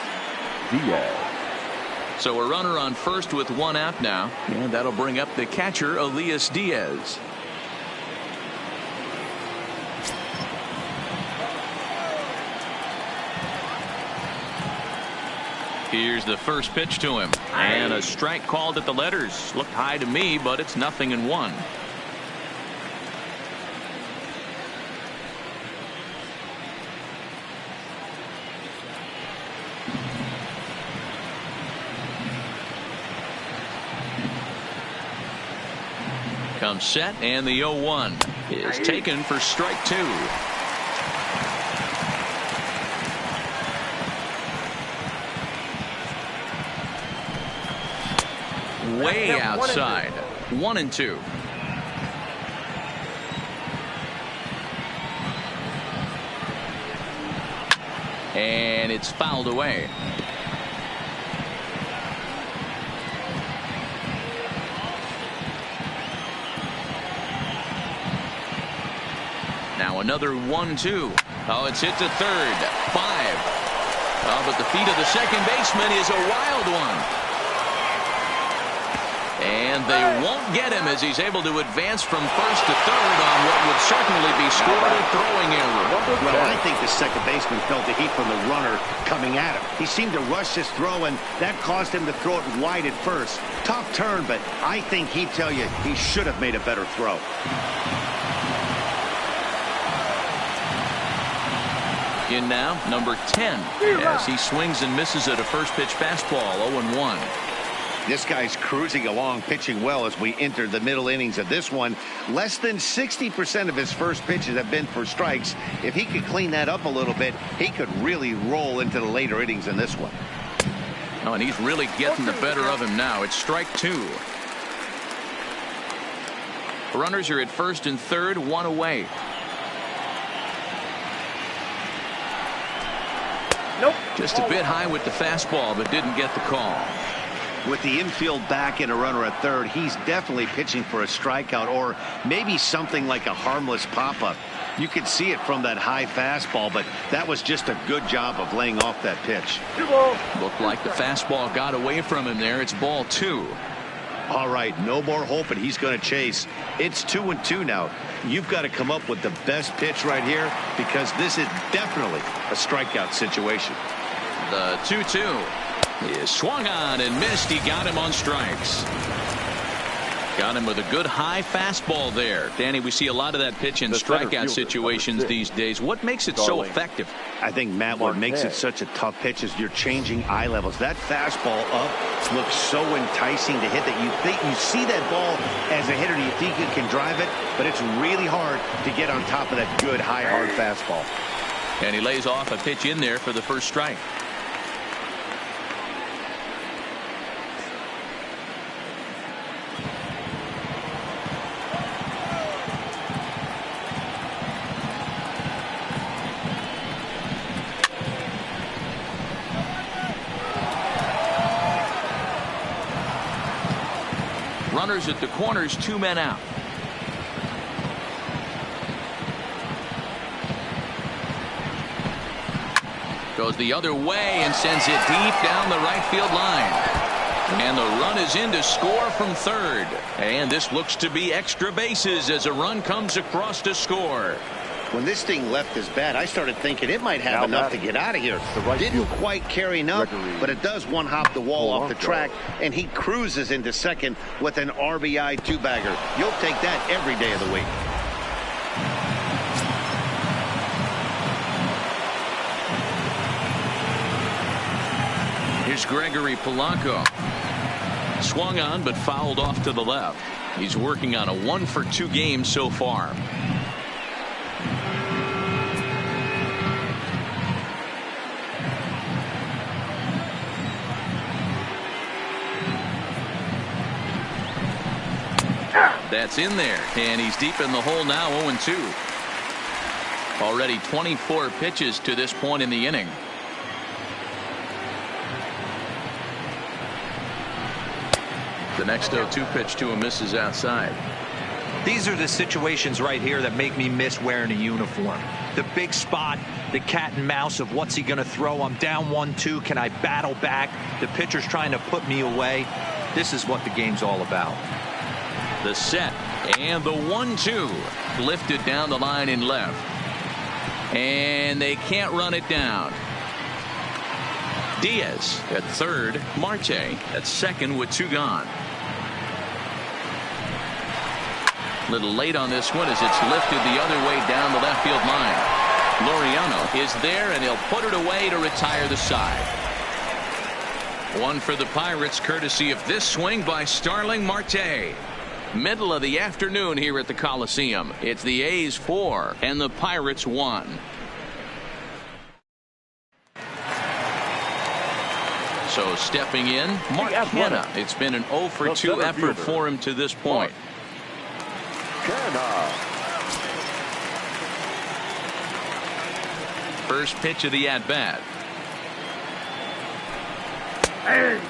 Diaz. So a runner on first with 1 out now, and that'll bring up the catcher, Elias Diaz. Here's the first pitch to him, and a strike called at the letters. Looked high to me, but it's 0-1. Comes set, and the 0-1 is taken for strike 2. Way outside. 1-2. And it's fouled away. Now another 1-2. Oh, it's hit to third. 5. Oh, but the feet of the second baseman is a wild one. And they won't get him as he's able to advance from first to third on what would certainly be scored a throwing error. Well, I think the second baseman felt the heat from the runner coming at him. He seemed to rush his throw, and that caused him to throw it wide at first. Tough turn, but I think he'd tell you he should have made a better throw. In now, number 10, as he swings and misses at a first pitch fastball. 0-1. This guy's cruising along, pitching well as we enter the middle innings of this one. Less than 60% of his first pitches have been for strikes. If he could clean that up a little bit, he could really roll into the later innings in this one. Oh, and he's really getting the better of him now. It's strike 2. Runners are at first and third, 1 away. Nope. Just a bit high with the fastball, but didn't get the call. With the infield back and a runner at third, he's definitely pitching for a strikeout or maybe something like a harmless pop-up. You could see it from that high fastball, but that was just a good job of laying off that pitch. Looked like the fastball got away from him there. It's ball 2. All right, no more hoping he's going to chase. It's 2-2 now. You've got to come up with the best pitch right here because this is definitely a strikeout situation. The 2-2 is swung on and missed. He got him on strikes. Got him with a good high fastball there. Danny, we see a lot of that pitch in strikeout situations these days. What makes it so effective? I think, Matt, what makes it such a tough pitch is you're changing eye levels. That fastball up looks so enticing to hit that you think you see that ball as a hitter and you think you can drive it, but it's really hard to get on top of that good high hard fastball. And he lays off a pitch in there for the first strike. Runners at the corners, 2 men out. Goes the other way and sends it deep down the right field line. And the run is in to score from third. And this looks to be extra bases as a run comes across to score. When this thing left his bat, I started thinking it might have enough to get out of here. Didn't quite carry enough, but it does one-hop the wall off the track, and he cruises into second with an RBI two-bagger. You'll take that every day of the week. Here's Gregory Polanco. Swung on, but fouled off to the left. He's working on a 1-for-2 game so far. That's in there, and he's deep in the hole now, 0-2. Already 24 pitches to this point in the inning. The next 0-2 pitch to him misses outside. These are the situations right here that make me miss wearing a uniform. The big spot, the cat and mouse of what's he going to throw. I'm down 1-2. Can I battle back? The pitcher's trying to put me away. This is what the game's all about. The set and the 1-2 lifted down the line in left, and they can't run it down. Diaz at third, Marte at second with 2 gone. Little late on this one as it's lifted the other way down the left field line. Laureano is there, and he'll put it away to retire the side. One for the Pirates courtesy of this swing by Starling Marte. Middle of the afternoon here at the Coliseum. It's the A's 4 and the Pirates 1. So stepping in, Mark Hanna. It's been an 0-for-2 effort for him to this point. First pitch of the at-bat.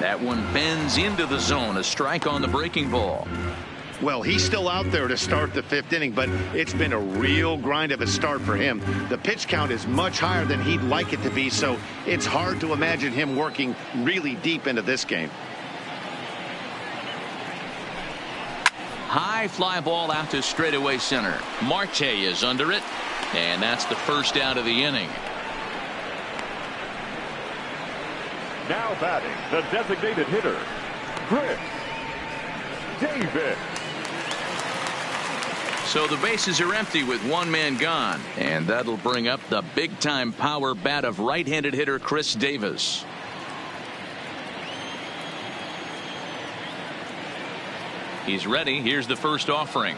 That one bends into the zone. A strike on the breaking ball. Well, he's still out there to start the 5th inning, but it's been a real grind of a start for him. The pitch count is much higher than he'd like it to be, so it's hard to imagine him working really deep into this game. High fly ball out to straightaway center. Marte is under it, and that's the first out of the inning. Now batting, the designated hitter, Chris Davis. So the bases are empty with 1 man gone, and that'll bring up the big-time power bat of right-handed hitter Chris Davis. He's ready. Here's the first offering.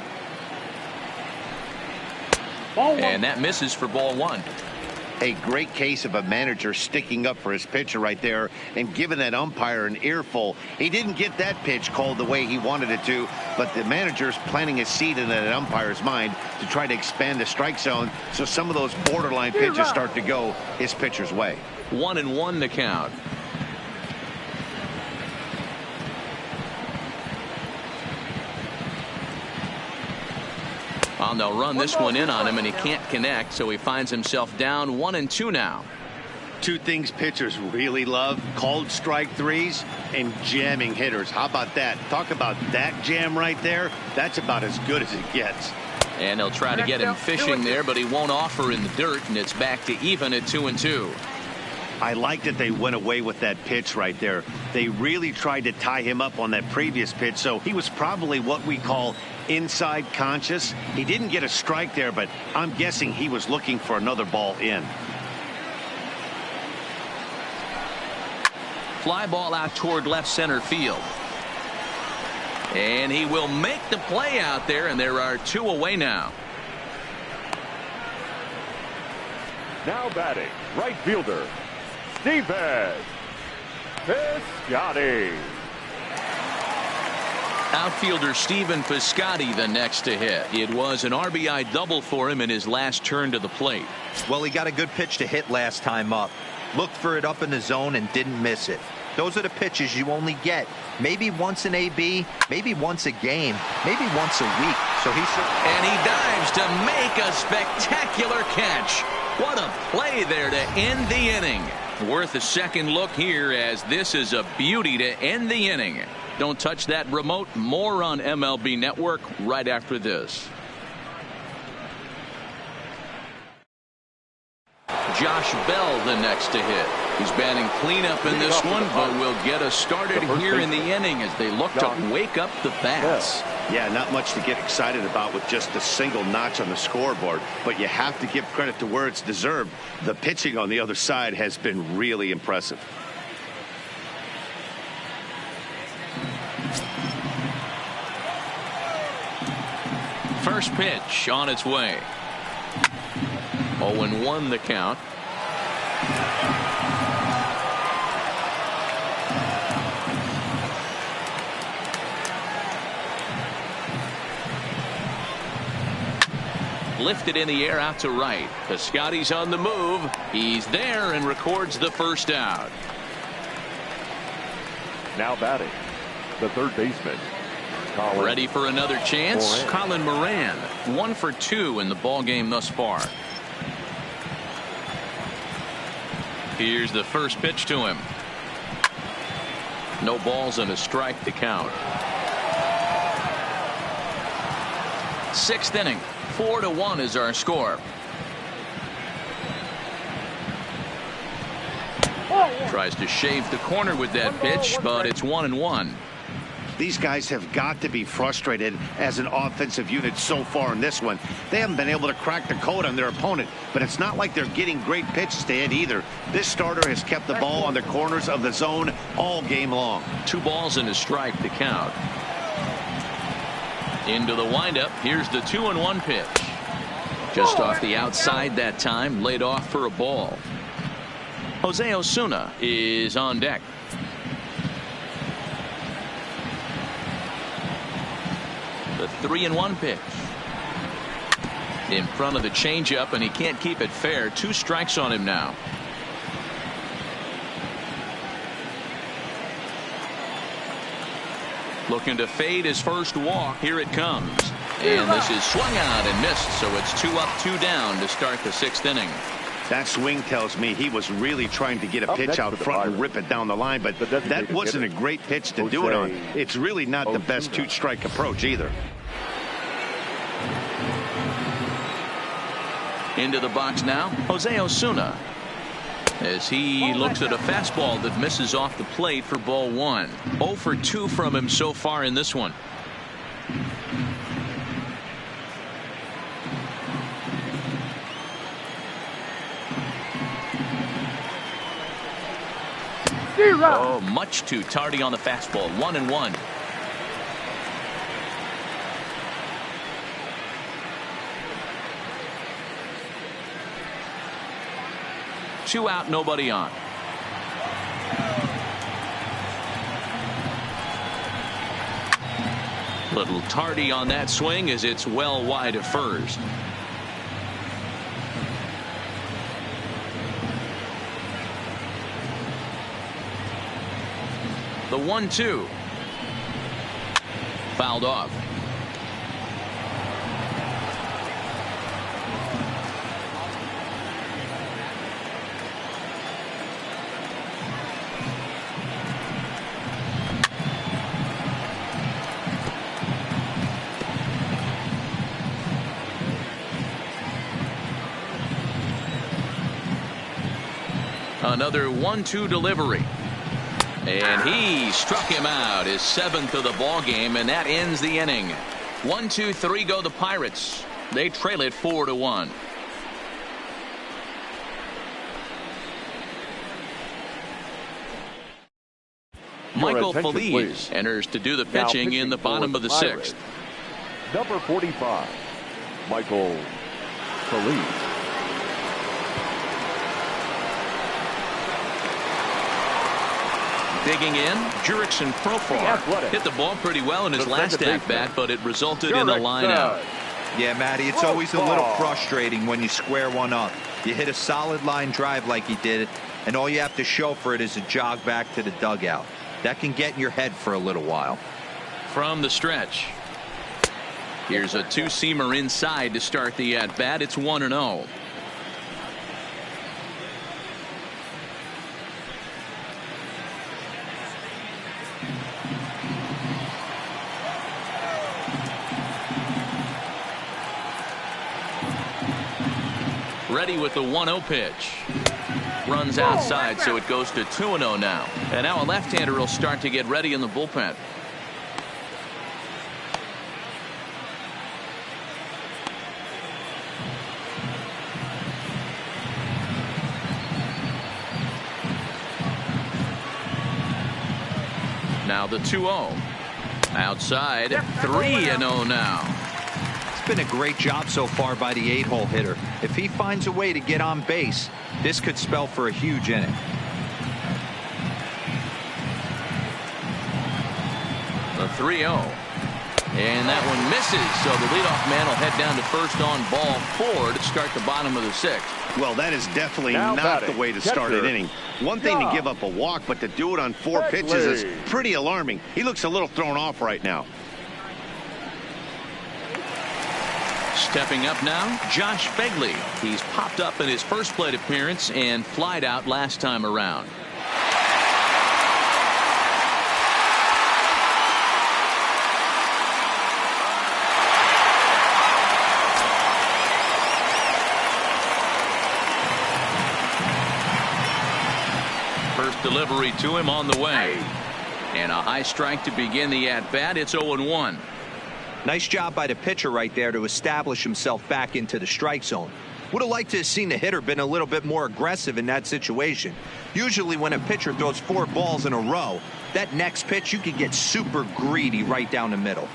And that misses for ball 1. A great case of a manager sticking up for his pitcher right there and giving that umpire an earful. He didn't get that pitch called the way he wanted it to, but the manager's planting a seed in that umpire's mind to try to expand the strike zone so some of those borderline pitches start to go his pitcher's way. 1-1 the count. Well, they'll run this one in on him, and he can't connect, so he finds himself down 1-2 now. Two things pitchers really love: called strike threes and jamming hitters. How about that? Talk about that jam right there. That's about as good as it gets. And they'll try to get him fishing there, but he won't offer in the dirt, and it's back to even at 2-2. I like that they went away with that pitch right there. They really tried to tie him up on that previous pitch, so he was probably what we call inside conscious. He didn't get a strike there, but I'm guessing he was looking for another ball in. Fly ball out toward left center field. And he will make the play out there, and there are 2 away now. Now batting, right fielder, Steven Piscotty. Outfielder Steven Piscotty the next to hit. It was an RBI double for him in his last turn to the plate. Well, he got a good pitch to hit last time up. Looked for it up in the zone and didn't miss it. Those are the pitches you only get maybe once in AB, maybe once a game, maybe once a week. So and he dives to make a spectacular catch. What a play there to end the inning. Worth a second look here, as this is a beauty to end the inning. Don't touch that remote. More on MLB Network right after this. Josh Bell the next to hit. He's batting cleanup in this one, but will get us started here in the inning as they look to wake up the bats. Yeah, not much to get excited about with just a single notch on the scoreboard, but you have to give credit to where it's deserved. The pitching on the other side has been really impressive. First pitch on its way. 0-1 the count. Lifted in the air out to right. Piscotty's on the move. He's there and records the first out. Now batting, the third baseman, Colin. Ready for another chance? Colin Moran, 1 for 2 in the ball game thus far. Here's the first pitch to him. No balls and a strike to count. 6th inning. 4-1 is our score. Tries to shave the corner with that pitch, but it's 1-1. These guys have got to be frustrated as an offensive unit so far in this one. They haven't been able to crack the code on their opponent, but it's not like they're getting great pitches to hit either. This starter has kept the ball on the corners of the zone all game long. 2 balls and a strike to count. Into the windup. Here's the 2-1 pitch. Just off the outside that time, laid off for a ball. Jose Osuna is on deck. The 3-1 pitch. In front of the changeup, and he can't keep it fair. 2 strikes on him now. Looking to fade his first walk. Here it comes. And this is swung out and missed, so it's 2 up, 2 down to start the 6th inning. That swing tells me he was really trying to get a pitch out front and rip it down the line, but that wasn't a great pitch to do it on. It's really not the best 2-strike approach either. Into the box now, Jose Osuna, as he looks at a fastball that misses off the plate for ball 1. 0 for 2 from him so far in this one. Oh, much too tardy on the fastball. 1-1. Two out, nobody on. Little tardy on that swing as it's well wide of first. The 1-2. Fouled off. Another 1-2 delivery. And he struck him out, his 7th of the ball game, and that ends the inning. 1-2-3 go the Pirates. They trail it 4-1. Michael Feliz enters to do the pitching in the bottom of the 6th. Number 45, Michael Feliz. Digging in, Jurickson Profar hit the ball pretty well in his last at-bat, but it resulted in a line-out. Yeah, Matty, it's always a little frustrating when you square one up. You hit a solid line drive like he did, and all you have to show for it is a jog back to the dugout. That can get in your head for a little while. From the stretch, here's a two-seamer inside to start the at-bat. It's 1-0. Ready with the 1-0 pitch. Runs outside, so it goes to 2-0 now. And now a left-hander will start to get ready in the bullpen. Now the 2-0. Outside, 3-0 now. It's been a great job so far by the 8-hole hitter. If he finds a way to get on base, this could spell for a huge inning. The 3-0. And that one misses, so the leadoff man will head down to first on ball 4 to start the bottom of the 6th. Well, that is definitely not the way to start an inning. One thing to give up a walk, but to do it on 4 pitches is pretty alarming. He looks a little thrown off right now. Stepping up now, Josh Begley. He's popped up in his first plate appearance and flied out last time around. First delivery to him on the way. And a high strike to begin the at-bat. It's 0-1. Nice job by the pitcher right there to establish himself back into the strike zone. Would have liked to have seen the hitter been a little bit more aggressive in that situation. Usually when a pitcher throws 4 balls in a row, that next pitch you can get super greedy right down the middle.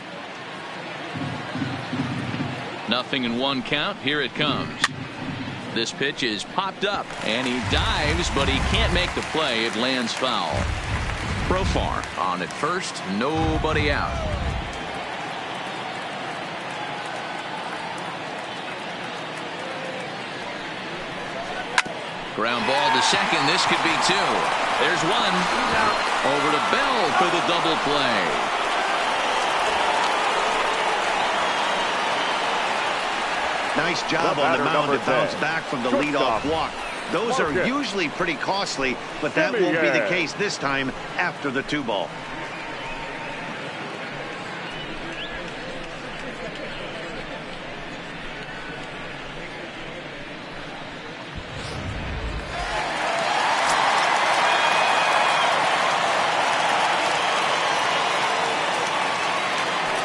0-1 count. Here it comes. This pitch is popped up and he dives, but he can't make the play. It lands foul. Profar on at first, nobody out. Ground ball to second. This could be 2. There's 1. Over to Bell for the double play. Nice job on the mound to bounce back from the leadoff walk. Those are usually pretty costly, but that won't be the case this time after the 2-ball.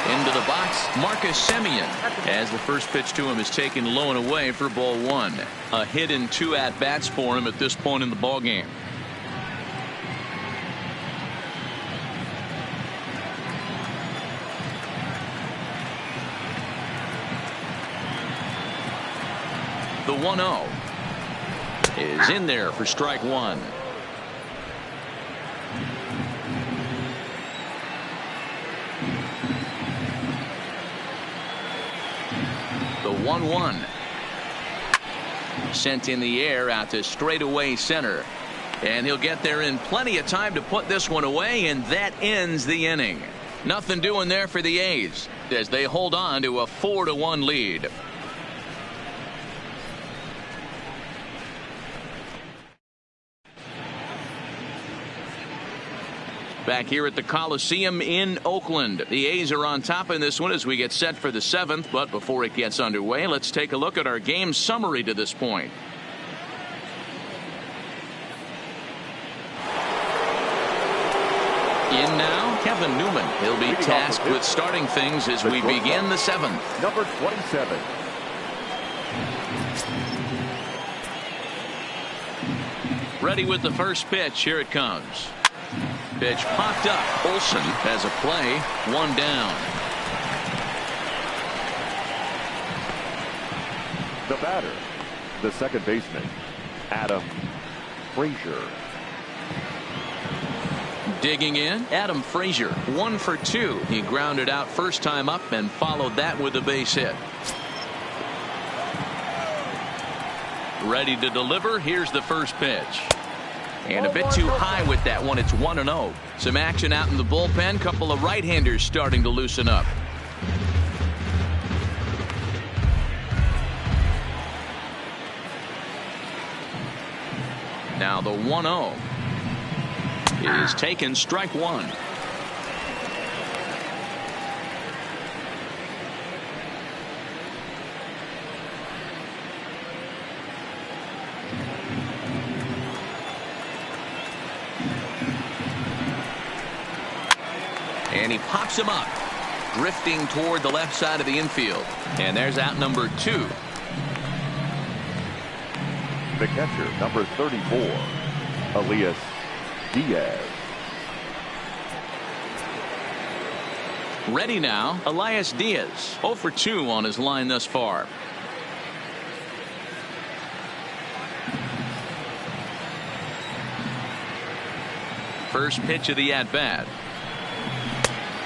Into the box, Marcus Semien, as the first pitch to him is taken low and away for ball 1. A hit in 2 at-bats for him at this point in the ball game. The 1-0 is in there for strike 1. The 1-1 sent in the air out to straightaway center, and he'll get there in plenty of time to put this one away, and that ends the inning. Nothing doing there for the A's as they hold on to a 4-1 lead. Back here at the Coliseum in Oakland, the A's are on top in this one as we get set for the 7th. But before it gets underway, let's take a look at our game summary to this point. Kevin Newman. He'll be tasked with starting things as we begin the 7th. Number 27. Ready with the first pitch. Here it comes. Pitch popped up. Olson has a play. 1 down. The batter, the second baseman, Adam Frazier. Digging in, Adam Frazier, 1 for 2. He grounded out first time up and followed that with a base hit. Ready to deliver. Here's the first pitch. And a bit too high with that one. It's 1-0. Some action out in the bullpen. Couple of right-handers starting to loosen up. Now the 1-0 is taken, strike 1. And he pops him up, drifting toward the left side of the infield. And there's out number 2. The catcher, number 34, Elias Diaz. Ready now, Elias Diaz, 0 for 2 on his line thus far. First pitch of the at-bat.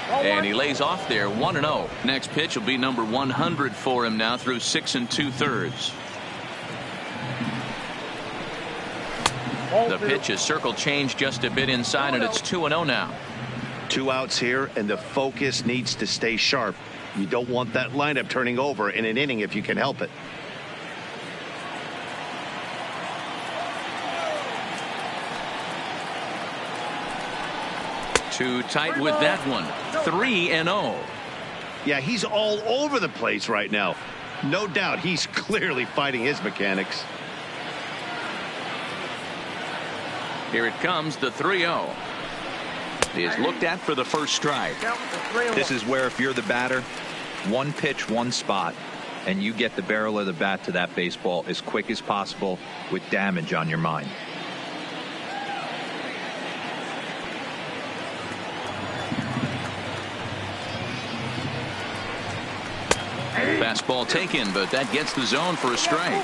And he lays off there, 1-0. Next pitch will be number 100 for him now through 6 2/3. The pitch is circle changed just a bit inside, and it's 2-0 now. 2 outs here, and the focus needs to stay sharp. You don't want that lineup turning over in an inning if you can help it. Too tight with that one. 3-0. Yeah, he's all over the place right now. No doubt he's clearly fighting his mechanics. Here it comes, the 3-0. He is looked at for the first strike. This is where if you're the batter, one pitch, one spot, and you get the barrel of the bat to that baseball as quick as possible with damage on your mind. Fastball taken, but that gets the zone for a strike.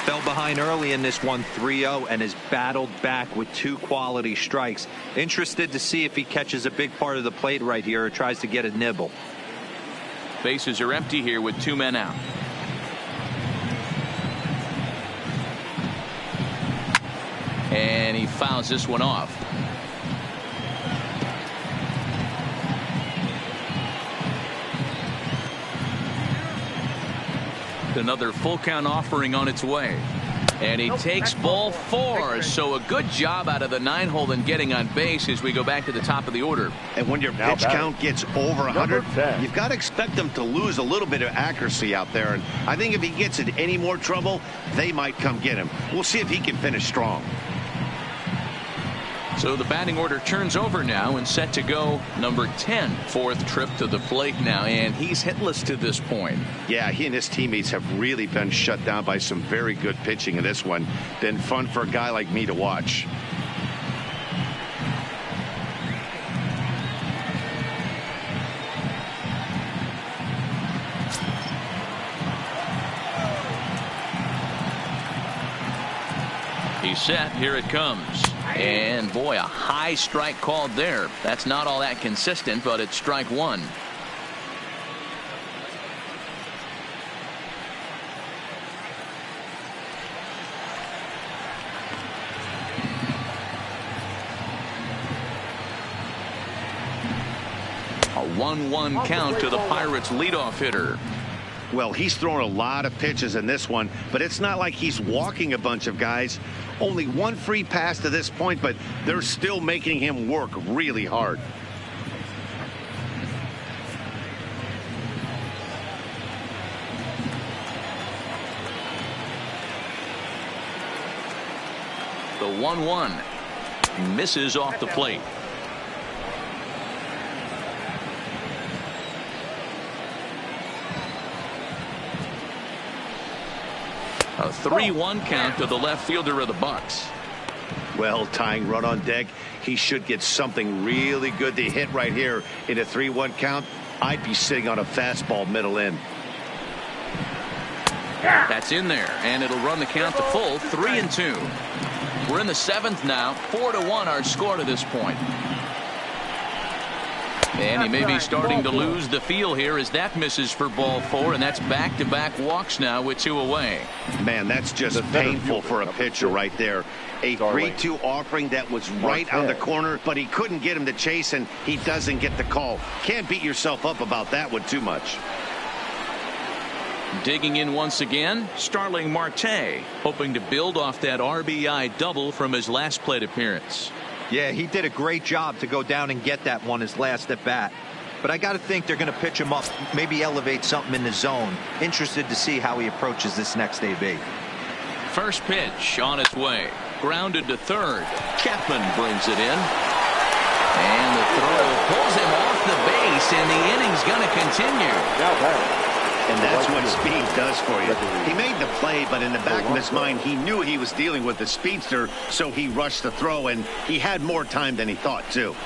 Fell behind early in this one, 3-0, and has battled back with 2 quality strikes. Interested to see if he catches a big part of the plate right here or tries to get a nibble. Bases are empty here with 2 men out. And he fouls this one off. Another full count offering on its way. And he takes ball 4. So a good job out of the 9-hole in getting on base as we go back to the top of the order. And when your pitch count gets over 100, you've got to expect them to lose a little bit of accuracy out there. And I think if he gets in any more trouble, they might come get him. We'll see if he can finish strong. So the batting order turns over now and set to go number 10. 4th trip to the plate now, and he's hitless to this point. Yeah, he and his teammates have really been shut down by some very good pitching in this one. Been fun for a guy like me to watch. He's set. Here it comes. And boy, a high strike called there. That's not all that consistent, but it's strike 1. A 1-1 count to the Pirates leadoff hitter. Well, he's thrown a lot of pitches in this one, but it's not like he's walking a bunch of guys. Only 1 free pass to this point, but they're still making him work really hard. The 1-1 misses off the plate. A 3-1 count to the left fielder of the Bucks. Well, tying run on deck. He should get something really good to hit right here in a 3-1 count. I'd be sitting on a fastball middle in. That's in there, and it'll run the count to full. 3-2. We're in the 7th now. 4-1 our score to this point. And he may be starting to lose the feel here as that misses for ball 4, and that's back-to-back walks now with 2 away. Man, that's just painful for a pitcher right there. A 3-2 offering that was right on the corner, but he couldn't get him to chase, and he doesn't get the call. Can't beat yourself up about that one too much. Digging in once again, Starling Marte, hoping to build off that RBI double from his last plate appearance. Yeah, he did a great job to go down and get that one his last at bat. But I got to think they're going to pitch him up, maybe elevate something in the zone. Interested to see how he approaches this next AB. First pitch on its way. Grounded to third. Chapman brings it in. And the throw pulls him off the base, and the inning's going to continue. And that's what speed does for you. He made the play, but in the back of his mind, he knew he was dealing with the speedster, so he rushed the throw, and he had more time than he thought, too.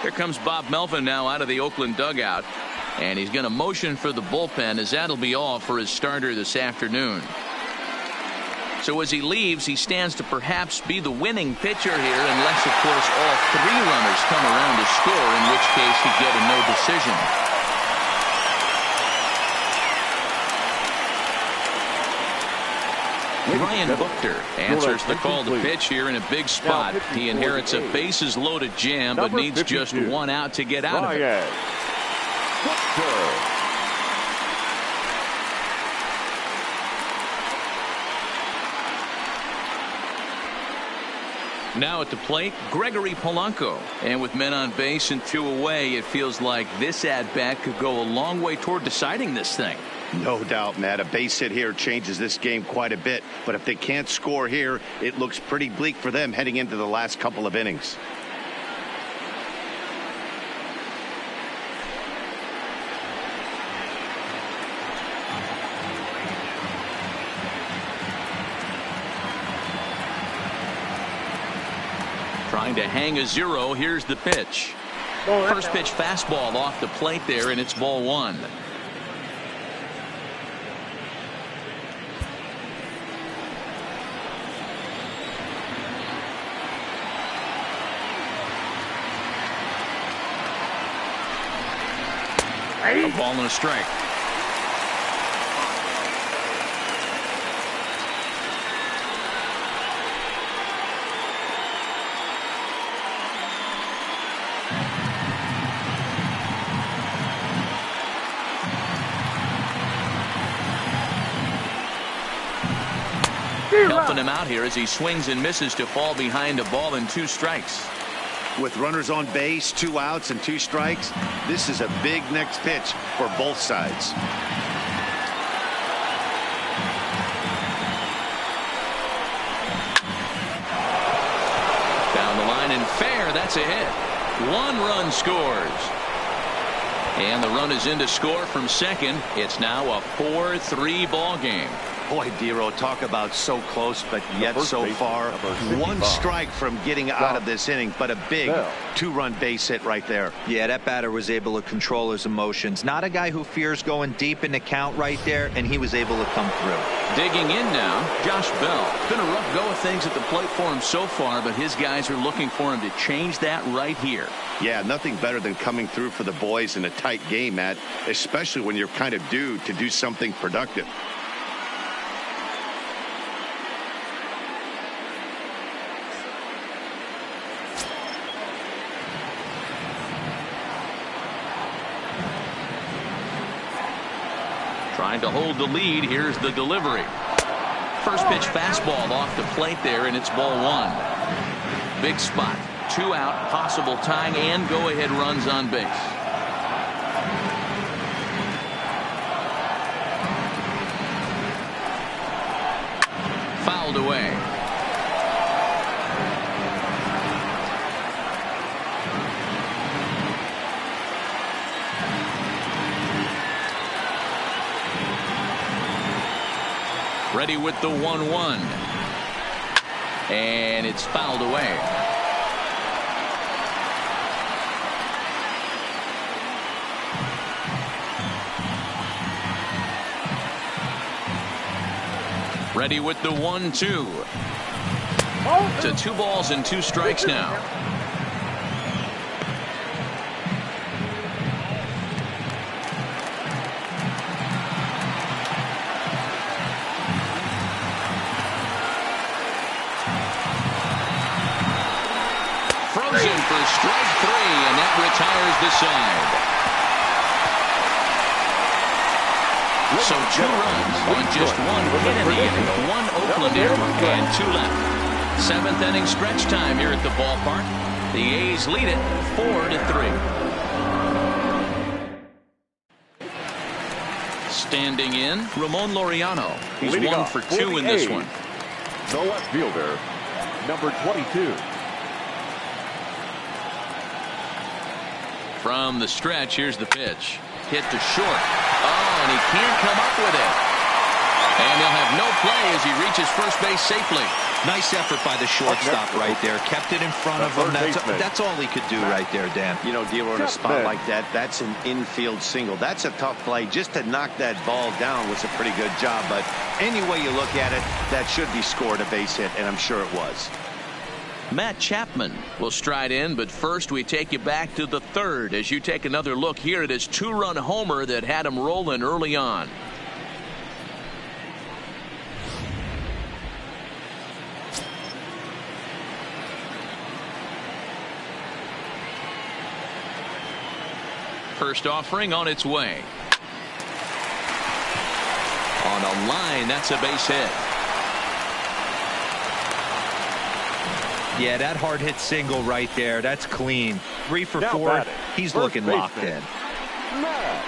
Here comes Bob Melvin now out of the Oakland dugout, and he's going to motion for the bullpen, as that'll be all for his starter this afternoon. So as he leaves, he stands to perhaps be the winning pitcher here, unless, of course, all 3 runners come around to score, in which case he'd get a no decision. Ryan Buchter answers the call to pitch here in a big spot. He inherits a bases-loaded jam, but needs just 1 out to get out of it. Now at the plate, Gregory Polanco. And with men on base and 2 away, it feels like this at-bat could go a long way toward deciding this thing. No doubt, Matt. A base hit here changes this game quite a bit. But if they can't score here, it looks pretty bleak for them heading into the last couple of innings. Trying to hang a 0. Here's the pitch. First pitch fastball off the plate there, and it's ball 1. A ball and a strike. Helping him out here as he swings and misses to fall behind a ball and 2 strikes. With runners on base, 2 outs and 2 strikes, this is a big next pitch for both sides. Down the line and fair. That's a hit. 1 run scores. And the run is in to score from second. It's now a 4-3 ball game. Boy, Dero, talk about so close, but yet so far. 1 strike from getting out of this inning, but a big 2-run base hit right there. Yeah, that batter was able to control his emotions. Not a guy who fears going deep in the count right there, and he was able to come through. Digging in now, Josh Bell. Been a rough go of things at the plate for him so far, but his guys are looking for him to change that right here. Yeah, nothing better than coming through for the boys in a tight game, Matt, especially when you're kind of due to do something productive. Trying to hold the lead. Here's the delivery. First pitch fastball off the plate there, and it's ball 1. Big spot. 2 out, possible tying and go-ahead runs on base. Fouled away. Ready with the 1-1. And it's fouled away. Ready with the 1-2. To 2 balls and 2 strikes now. Frozen for strike 3, and that retires the side. So 2 runs on just 1 hit in the inning, 1 Oakland error, and 2 left. 7th inning stretch time here at the ballpark. The A's lead it 4-3. Standing in, Ramon Laureano. He's Leading 1 off for 2 in this one. The left fielder, number 22. From the stretch, here's the pitch. Hit to short. Oh, and he can't come up with it. And he'll have no play as he reaches first base safely. Nice effort by the shortstop right there. Kept it in front of him. That's all he could do right there, Dan. You know, dealer in a spot like that, that's an infield single. That's a tough play. Just to knock that ball down was a pretty good job. But any way you look at it, that should be scored a base hit, and I'm sure it was. Matt Chapman will stride in, but first we take you back to the 3rd as you take another look here at his 2-run homer that had him rolling early on. First offering on its way. On a line, that's a base hit. Yeah, that hard hit single right there. That's clean. 3 for 4. Batting, He's first looking locked in. Matt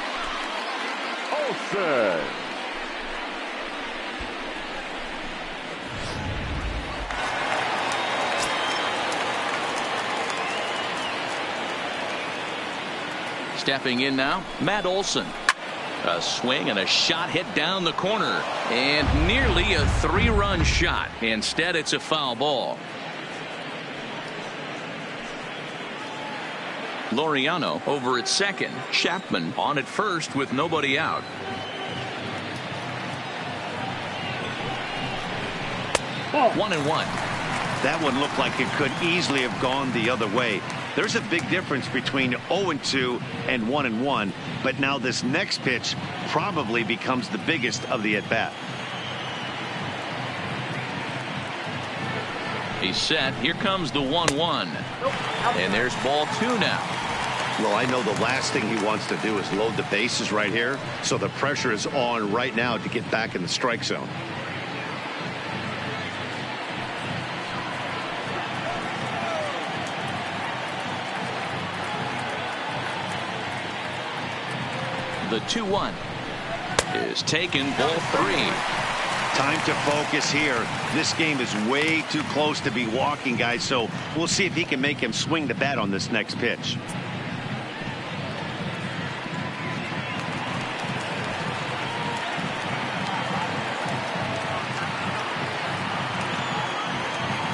Olson. Stepping in now, Matt Olson. A swing and a shot hit down the corner. And nearly a 3-run shot. Instead, it's a foul ball. Laureano over at second. Chapman on at first with nobody out. Oh. 1-1. That one looked like it could easily have gone the other way. There's a big difference between 0-2 and 1-1, but now this next pitch probably becomes the biggest of the at-bat. He's set. Here comes the 1-1. And there's ball 2 now. Well, I know the last thing he wants to do is load the bases right here, so the pressure is on right now to get back in the strike zone. The 2-1 is taken, ball 3. Time to focus here. This game is way too close to be walking, guys, so we'll see if he can make him swing the bat on this next pitch.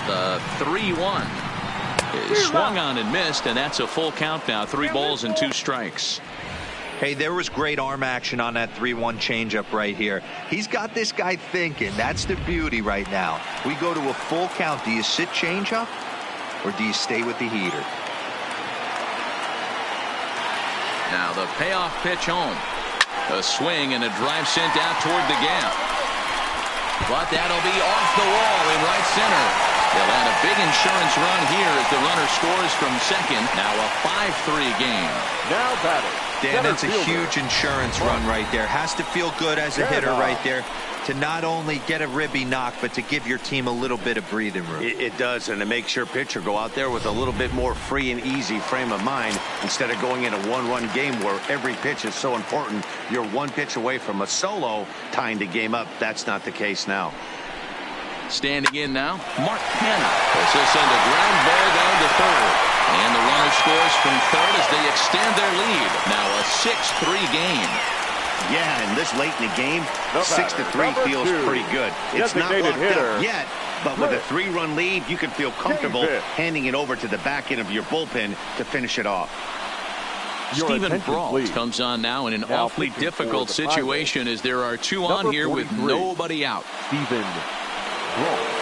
The 3-1 is swung on and missed, and that's a full count now. 3 balls and 2 strikes. Hey, there was great arm action on that 3-1 changeup right here. He's got this guy thinking. That's the beauty right now. We go to a full count. Do you sit changeup or do you stay with the heater? Now the payoff pitch home. A swing and a drive sent out toward the gap. But that'll be off the wall in right center. They'll add a big insurance run here as the runner scores from second. Now a 5-3 game. Now batting. Dan, that's a huge insurance run right there. Has to feel good as a hitter right there to not only get a ribby knock, but to give your team a little bit of breathing room. It does, and it makes your pitcher go out there with a little bit more free and easy frame of mind instead of going in a one-run game where every pitch is so important. You're 1 pitch away from a solo tying the game up. That's not the case now. Standing in now, Mark Hanna. This will send a ground ball down to third. And the runner scores from third as they extend their lead. Now a 6-3 game. Yeah, and this late in the game, 6-3 feels pretty good. It's not locked up yet, but with a 3-run lead, you can feel comfortable handing it over to the back end of your bullpen to finish it off. Stephen Brault comes on now in an awfully difficult situation as there are 2 on here with nobody out. Stephen Brault.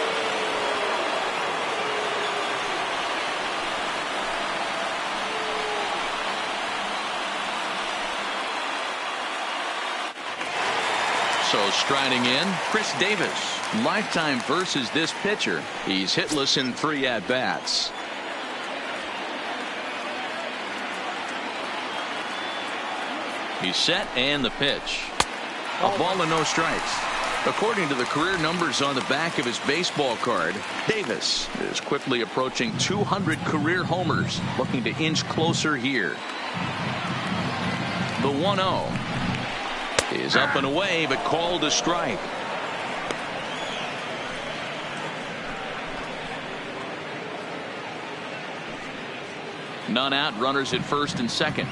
So striding in, Chris Davis. Lifetime versus this pitcher. He's hitless in 3 at-bats. He's set and the pitch. A ball and no strikes. According to the career numbers on the back of his baseball card, Davis is quickly approaching 200 career homers, looking to inch closer here. The 1-0 is up and away, but called a strike. None out, runners at first and second.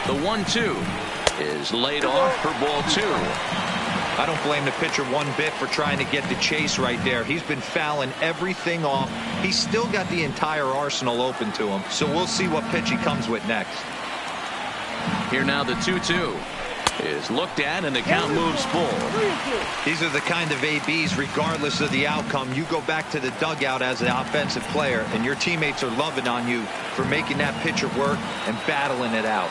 The 1-2 is laid off for ball 2. I don't blame the pitcher one bit for trying to get the chase right there. He's been fouling everything off. He's still got the entire arsenal open to him. So we'll see what pitch he comes with next. Here now the 2-2 is looked at and the count moves full. These are the kind of ABs, regardless of the outcome, you go back to the dugout as an offensive player and your teammates are loving on you for making that pitcher work and battling it out.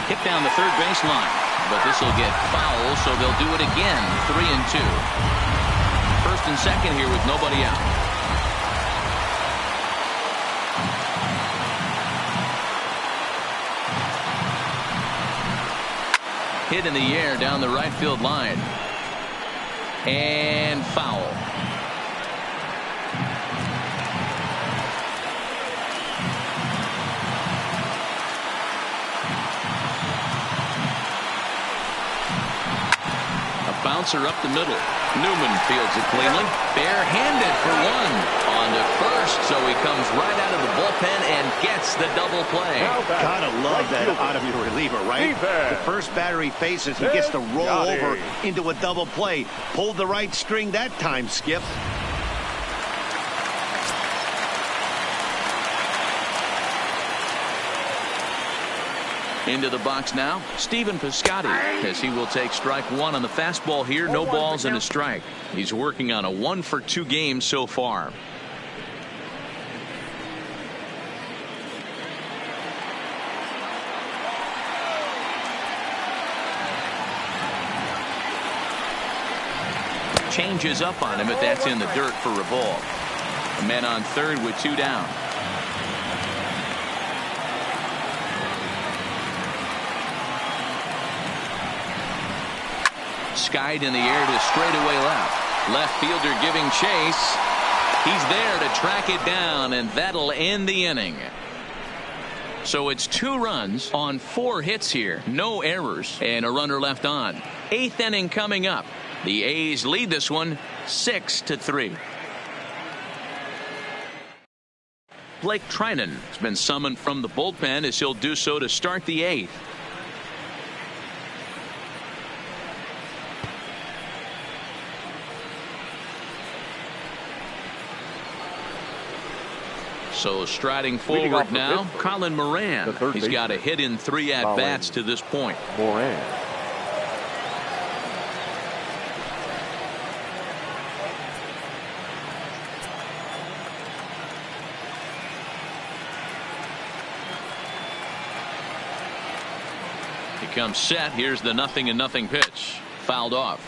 Hit down the third baseline, but this will get foul, so they'll do it again. 3-2. First and second here with nobody out. Hit in the air down the right field line. And foul. Bouncer up the middle. Newman fields it cleanly. Barehanded for 1 on to first, so he comes right out of the bullpen and gets the double play. Gotta love that out of your reliever, right? The first batter he faces, he gets to roll over into a double play. Pulled the right string that time, Skip. Into the box now, Stephen Piscotty, as he will take strike 1 on the fastball here. No balls and a strike. He's working on a 1-for-2 game so far. Changes up on him, but that's in the dirt for a ball. A man on third with 2 down. Skied in the air to straightaway left. Left fielder giving chase. He's there to track it down, and that'll end the inning. So it's 2 runs on 4 hits here. No errors and a runner left on. 8th inning coming up. The A's lead this one 6-3. Blake Trinan has been summoned from the bullpen as he'll do so to start the 8th. So striding forward now, Colin Moran. He's got a hit in 3 at-bats to this point. Moran. He comes set. Here's the 0-0 pitch. Fouled off.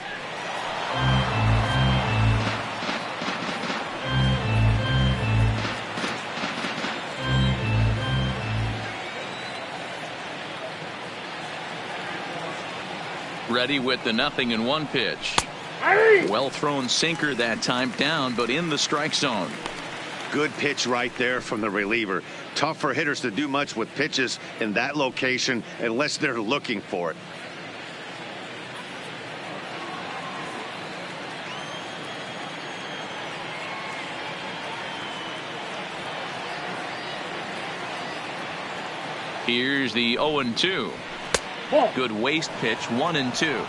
Ready with the 0-1 pitch. Well thrown sinker that time, down but in the strike zone. Good pitch right there from the reliever. Tough for hitters to do much with pitches in that location unless they're looking for it. Here's the 0-2. Good waste pitch, 1-2.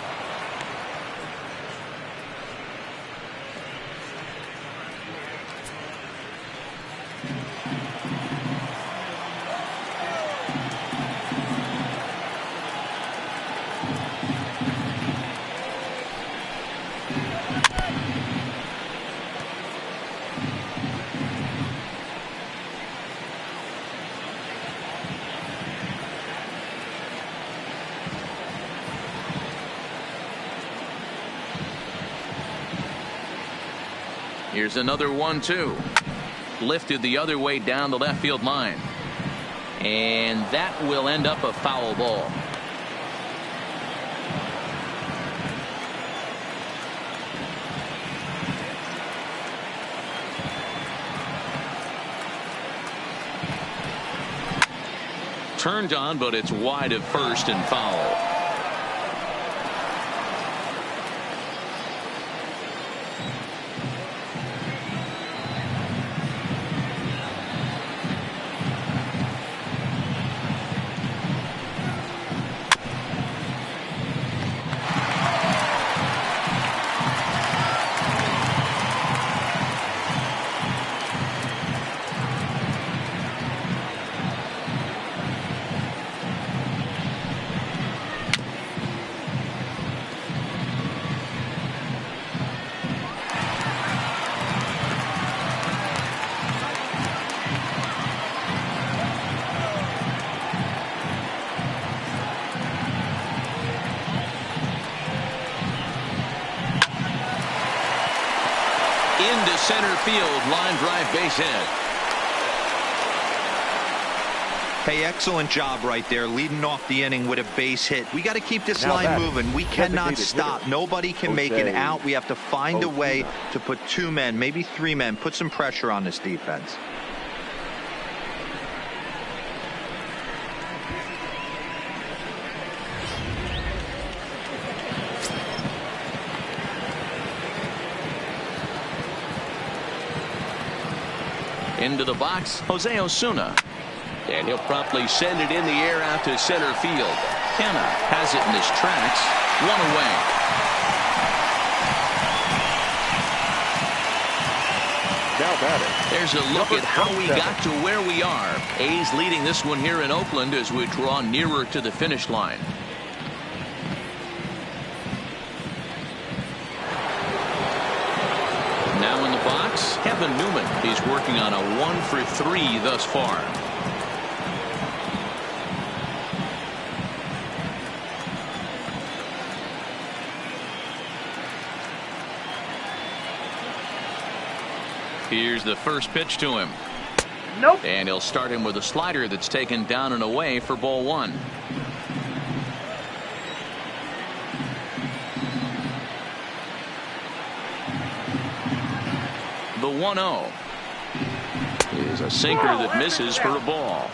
Here's another 1-2. Lifted the other way down the left field line. And that will end up a foul ball. Turned on, but it's wide of first and foul. Into center field, line drive, base hit. Hey, excellent job right there, leading off the inning with a base hit. We got to keep this line moving. We cannot stop. Nobody can make an out. We have to find a way to put 2 men, maybe 3 men, put some pressure on this defense. Into the box, Jose Osuna. And he'll promptly send it in the air out to center field. Kenna has it in his tracks. 1 away. Now batting. There's a look at how we got to where we are. A's leading this one here in Oakland as we draw nearer to the finish line. Now in the box, Kevin Newman. He's working on a 1-for-3 thus far. Here's the first pitch to him. Nope. And he'll start him with a slider that's taken down and away for ball 1. The 1-0 is a sinker that misses for a ball.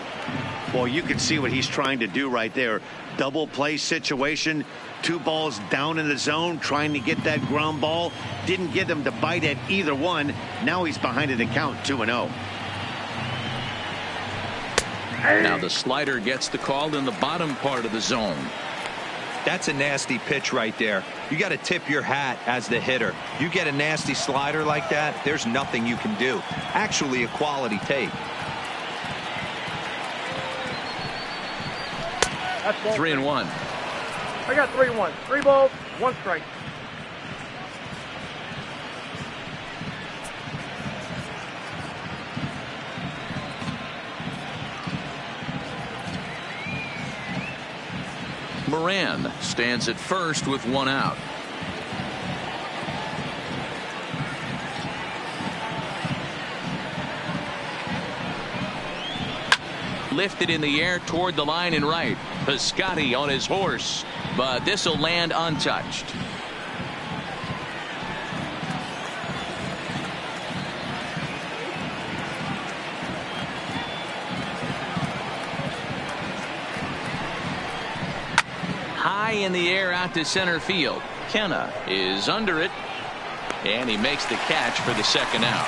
Well, you can see what he's trying to do right there. Double play situation. 2 balls down in the zone, trying to get that ground ball. Didn't get him to bite at either one. Now he's behind in the count, 2-0. Now the slider gets the call in the bottom part of the zone. That's a nasty pitch right there. You got to tip your hat as the hitter. You get a nasty slider like that, there's nothing you can do. Actually a quality take. That's 3-1. I got 3-1. 3 balls, 1 strike. Moran stands at first with one out. Lifted in the air toward the line and right. Piscotti on his horse, but this will land untouched. High in the air out to center field. Kenna is under it, and he makes the catch for the second out.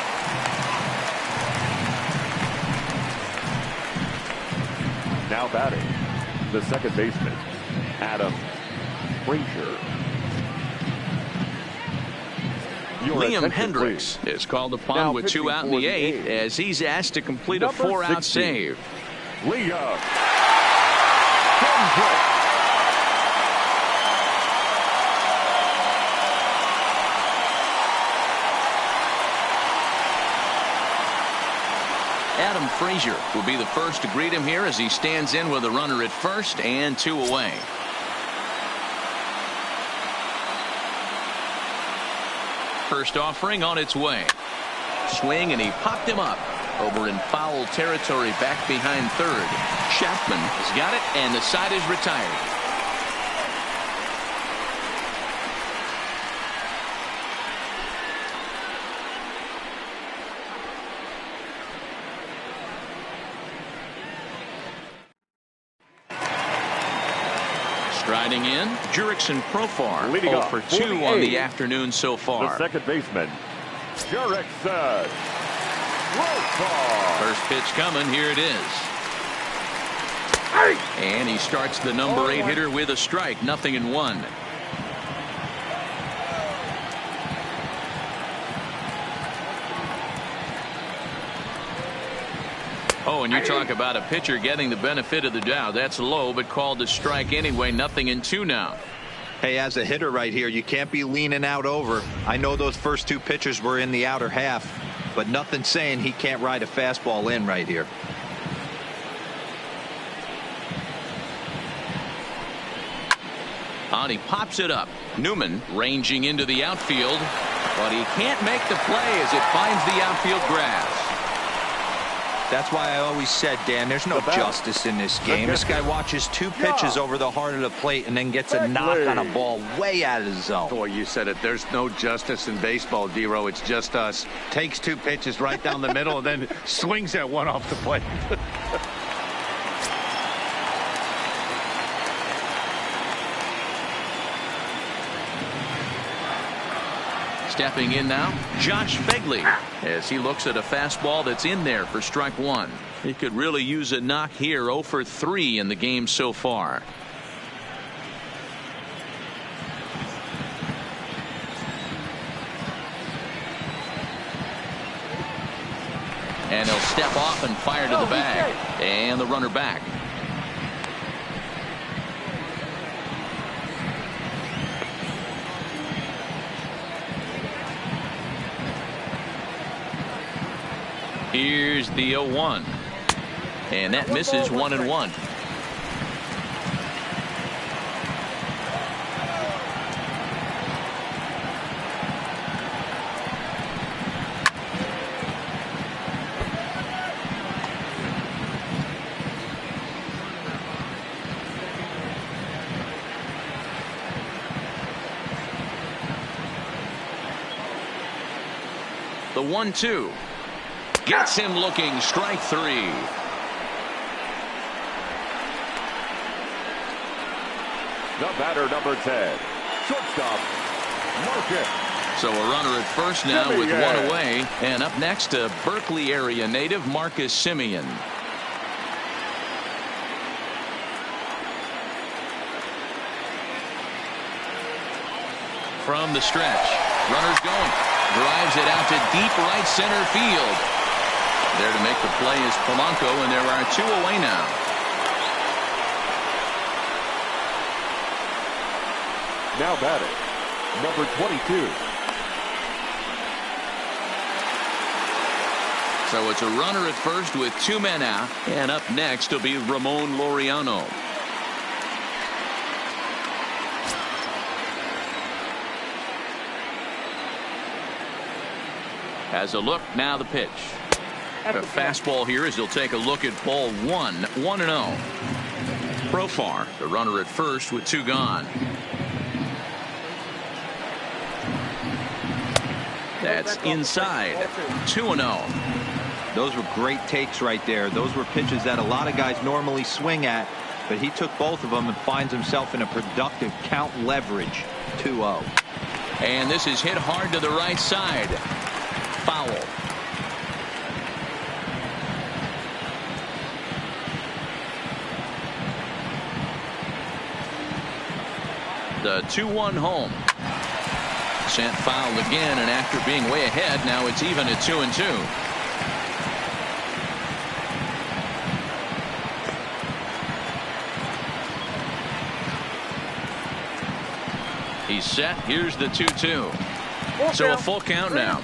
Now batting, the second baseman, Adam Frazier. Liam Hendricks is called upon with 2 out in the 8th as he's asked to complete a 4-out save. Liam Hendricks. Adam Frazier will be the first to greet him here as he stands in with a runner at first and 2 away. First offering on its way. Swing, and he popped him up over in foul territory back behind third. Chapman has got it, and the side is retired. Striding in, Jurickson Profar, leading 0 off for 2 on the afternoon so The far. second baseman, Jurickson Profar. First pitch coming, here it is. And he starts the number 8 hitter with a strike, 0-1. Oh, and you talk about a pitcher getting the benefit of the doubt. That's low, but called a strike anyway. 0-2 now. Hey, as a hitter right here, you can't be leaning out over. I know those first 2 pitches were in the outer half, but nothing saying he can't ride a fastball in right here. On, he pops it up. Newman ranging into the outfield, but he can't make the play as it finds the outfield grass. That's why I always said, Dan, there's no justice in this game. This guy watches 2 pitches over the heart of the plate and then gets a knock on a ball way out of the zone. Boy, you said it. There's no justice in baseball, D-Row. It's just us. Takes 2 pitches right down the middle and then swings at one off the plate. Stepping in now, Josh Begley, as he looks at a fastball that's in there for strike 1. He could really use a knock here. 0 for 3 in the game so far. And he'll step off and fire to the bag. And the runner back. Here's the 0-1. And that misses 1-1. The 1-2. Gets him looking, strike 3. The batter, number 10, shortstop, Marcus. So a runner at first now with 1 away. And up next, a Berkeley area native, Marcus Semien. From the stretch, runner's going. Drives it out to deep right center field. There to make the play is Polanco, and there are 2 away now. Now batting, number 22. So it's a runner at first with 2 men out, and up next will be Ramon Laureano. Has a look. Now the pitch. The fastball here as he'll take a look at ball 1. 1-0. Profar, the runner at first with 2 gone. That's inside. 2-0. Those were great takes right there. Those were pitches that a lot of guys normally swing at, but he took both of them and finds himself in a productive count leverage. 2-0. And this is hit hard to the right side. Foul. The 2-1 home. Sent foul again, and after being way ahead, now it's even at 2-2. He's set. Here's the 2-2. So a full count now.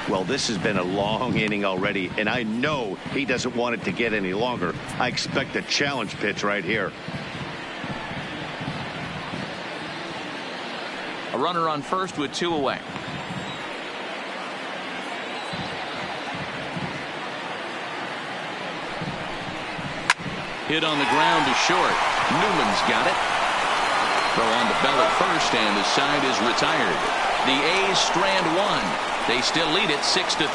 Well, this has been a long inning already, and I know he doesn't want it to get any longer. I expect a challenge pitch right here. A runner on first with 2 away. Hit on the ground to short. Newman's got it. Throw on the bell at first, and the side is retired. The A's strand 1. They still lead it 6-3.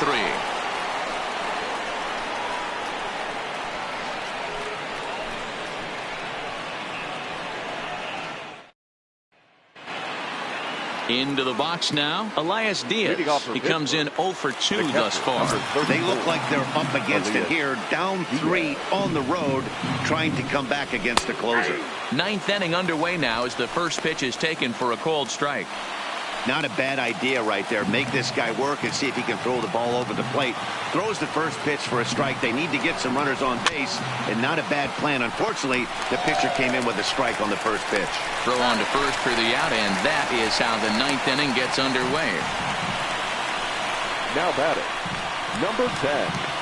Into the box now, Elias Diaz. He comes in 0 for 2 thus far. They look like they're up against it here, down 3 on the road, trying to come back against the closer. 9th inning underway now as the first pitch is taken for a called strike. Not a bad idea right there. Make this guy work and see if he can throw the ball over the plate. Throws the first pitch for a strike. They need to get some runners on base, and not a bad plan. Unfortunately, the pitcher came in with a strike on the first pitch. Throw on to first for the out, and that is how the 9th inning gets underway. Now batting, number 10.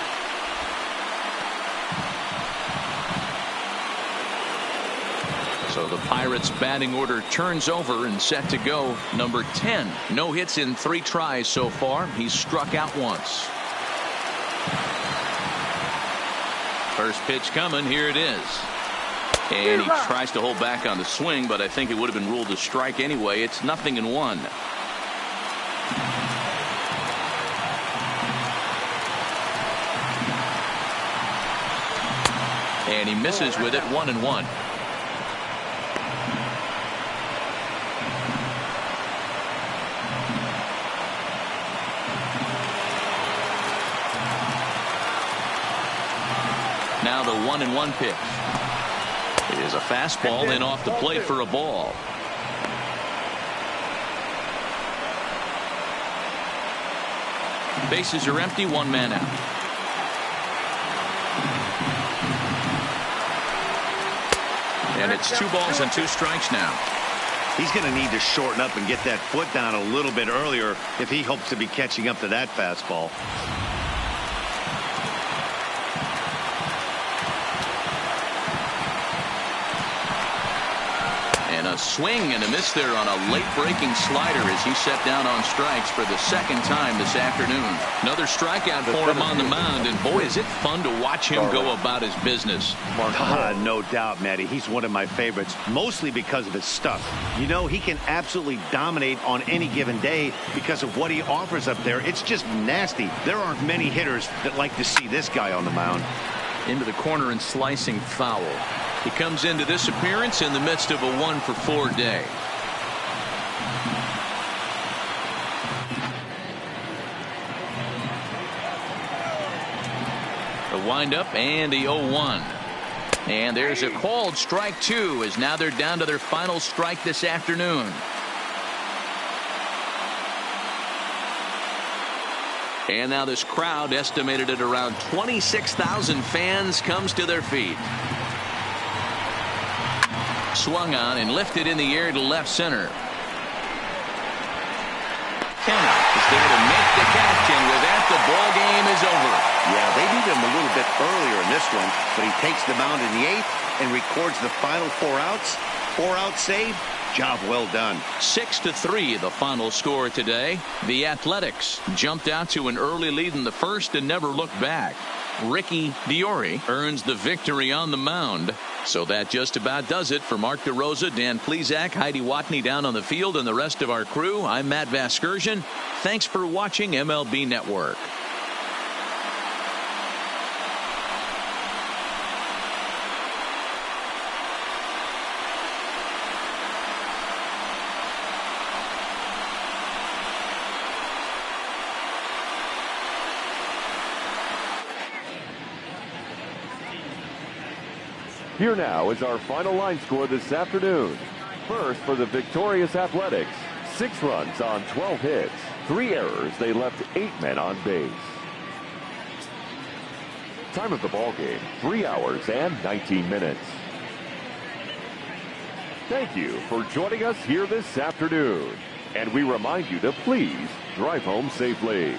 So the Pirates batting order turns over and set to go. Number 10. No hits in 3 tries so far. He's struck out once. First pitch coming. Here it is. And he tries to hold back on the swing, but I think it would have been ruled a strike anyway. It's 0-1. And he misses with it. 1-1. Now the 1-1 pitch. It is a fastball in off the plate for a ball. Bases are empty, 1 man out. And it's 2 balls and 2 strikes now. He's going to need to shorten up and get that foot down a little bit earlier if he hopes to be catching up to that fastball. A swing and a miss there on a late breaking slider as he set down on strikes for the 2nd time this afternoon. Another strikeout for him on the mound, and boy, is it fun to watch him go about his business. No doubt, Matty. He's one of my favorites, mostly because of his stuff. You know, he can absolutely dominate on any given day because of what he offers up there. It's just nasty. There aren't many hitters that like to see this guy on the mound. Into the corner and slicing foul. He comes into this appearance in the midst of a 1-for-4 day. The windup and the 0-1. And there's a called strike 2 as now they're down to their final strike this afternoon. And now this crowd, estimated at around 26,000 fans, comes to their feet. Swung on and lifted in the air to left center. Kenny is there to make the catch, and with that, the ball game is over. Yeah, they need him a little bit earlier in this one, but he takes the mound in the 8th and records the final 4 outs. 4-out save, Job well done. 6-3 the final score today. The Athletics jumped out to an early lead in the first and never looked back. Ricky Diori earns the victory on the mound. So that just about does it for Mark DeRosa, Dan Plesac, Heidi Watney down on the field, and the rest of our crew. I'm Matt Vasgersian. Thanks for watching MLB Network. Here now is our final line score this afternoon. First, for the victorious Athletics, 6 runs on 12 hits, 3 errors. They left 8 men on base. Time of the ball game, 3 hours and 19 minutes. Thank you for joining us here this afternoon. And we remind you to please drive home safely.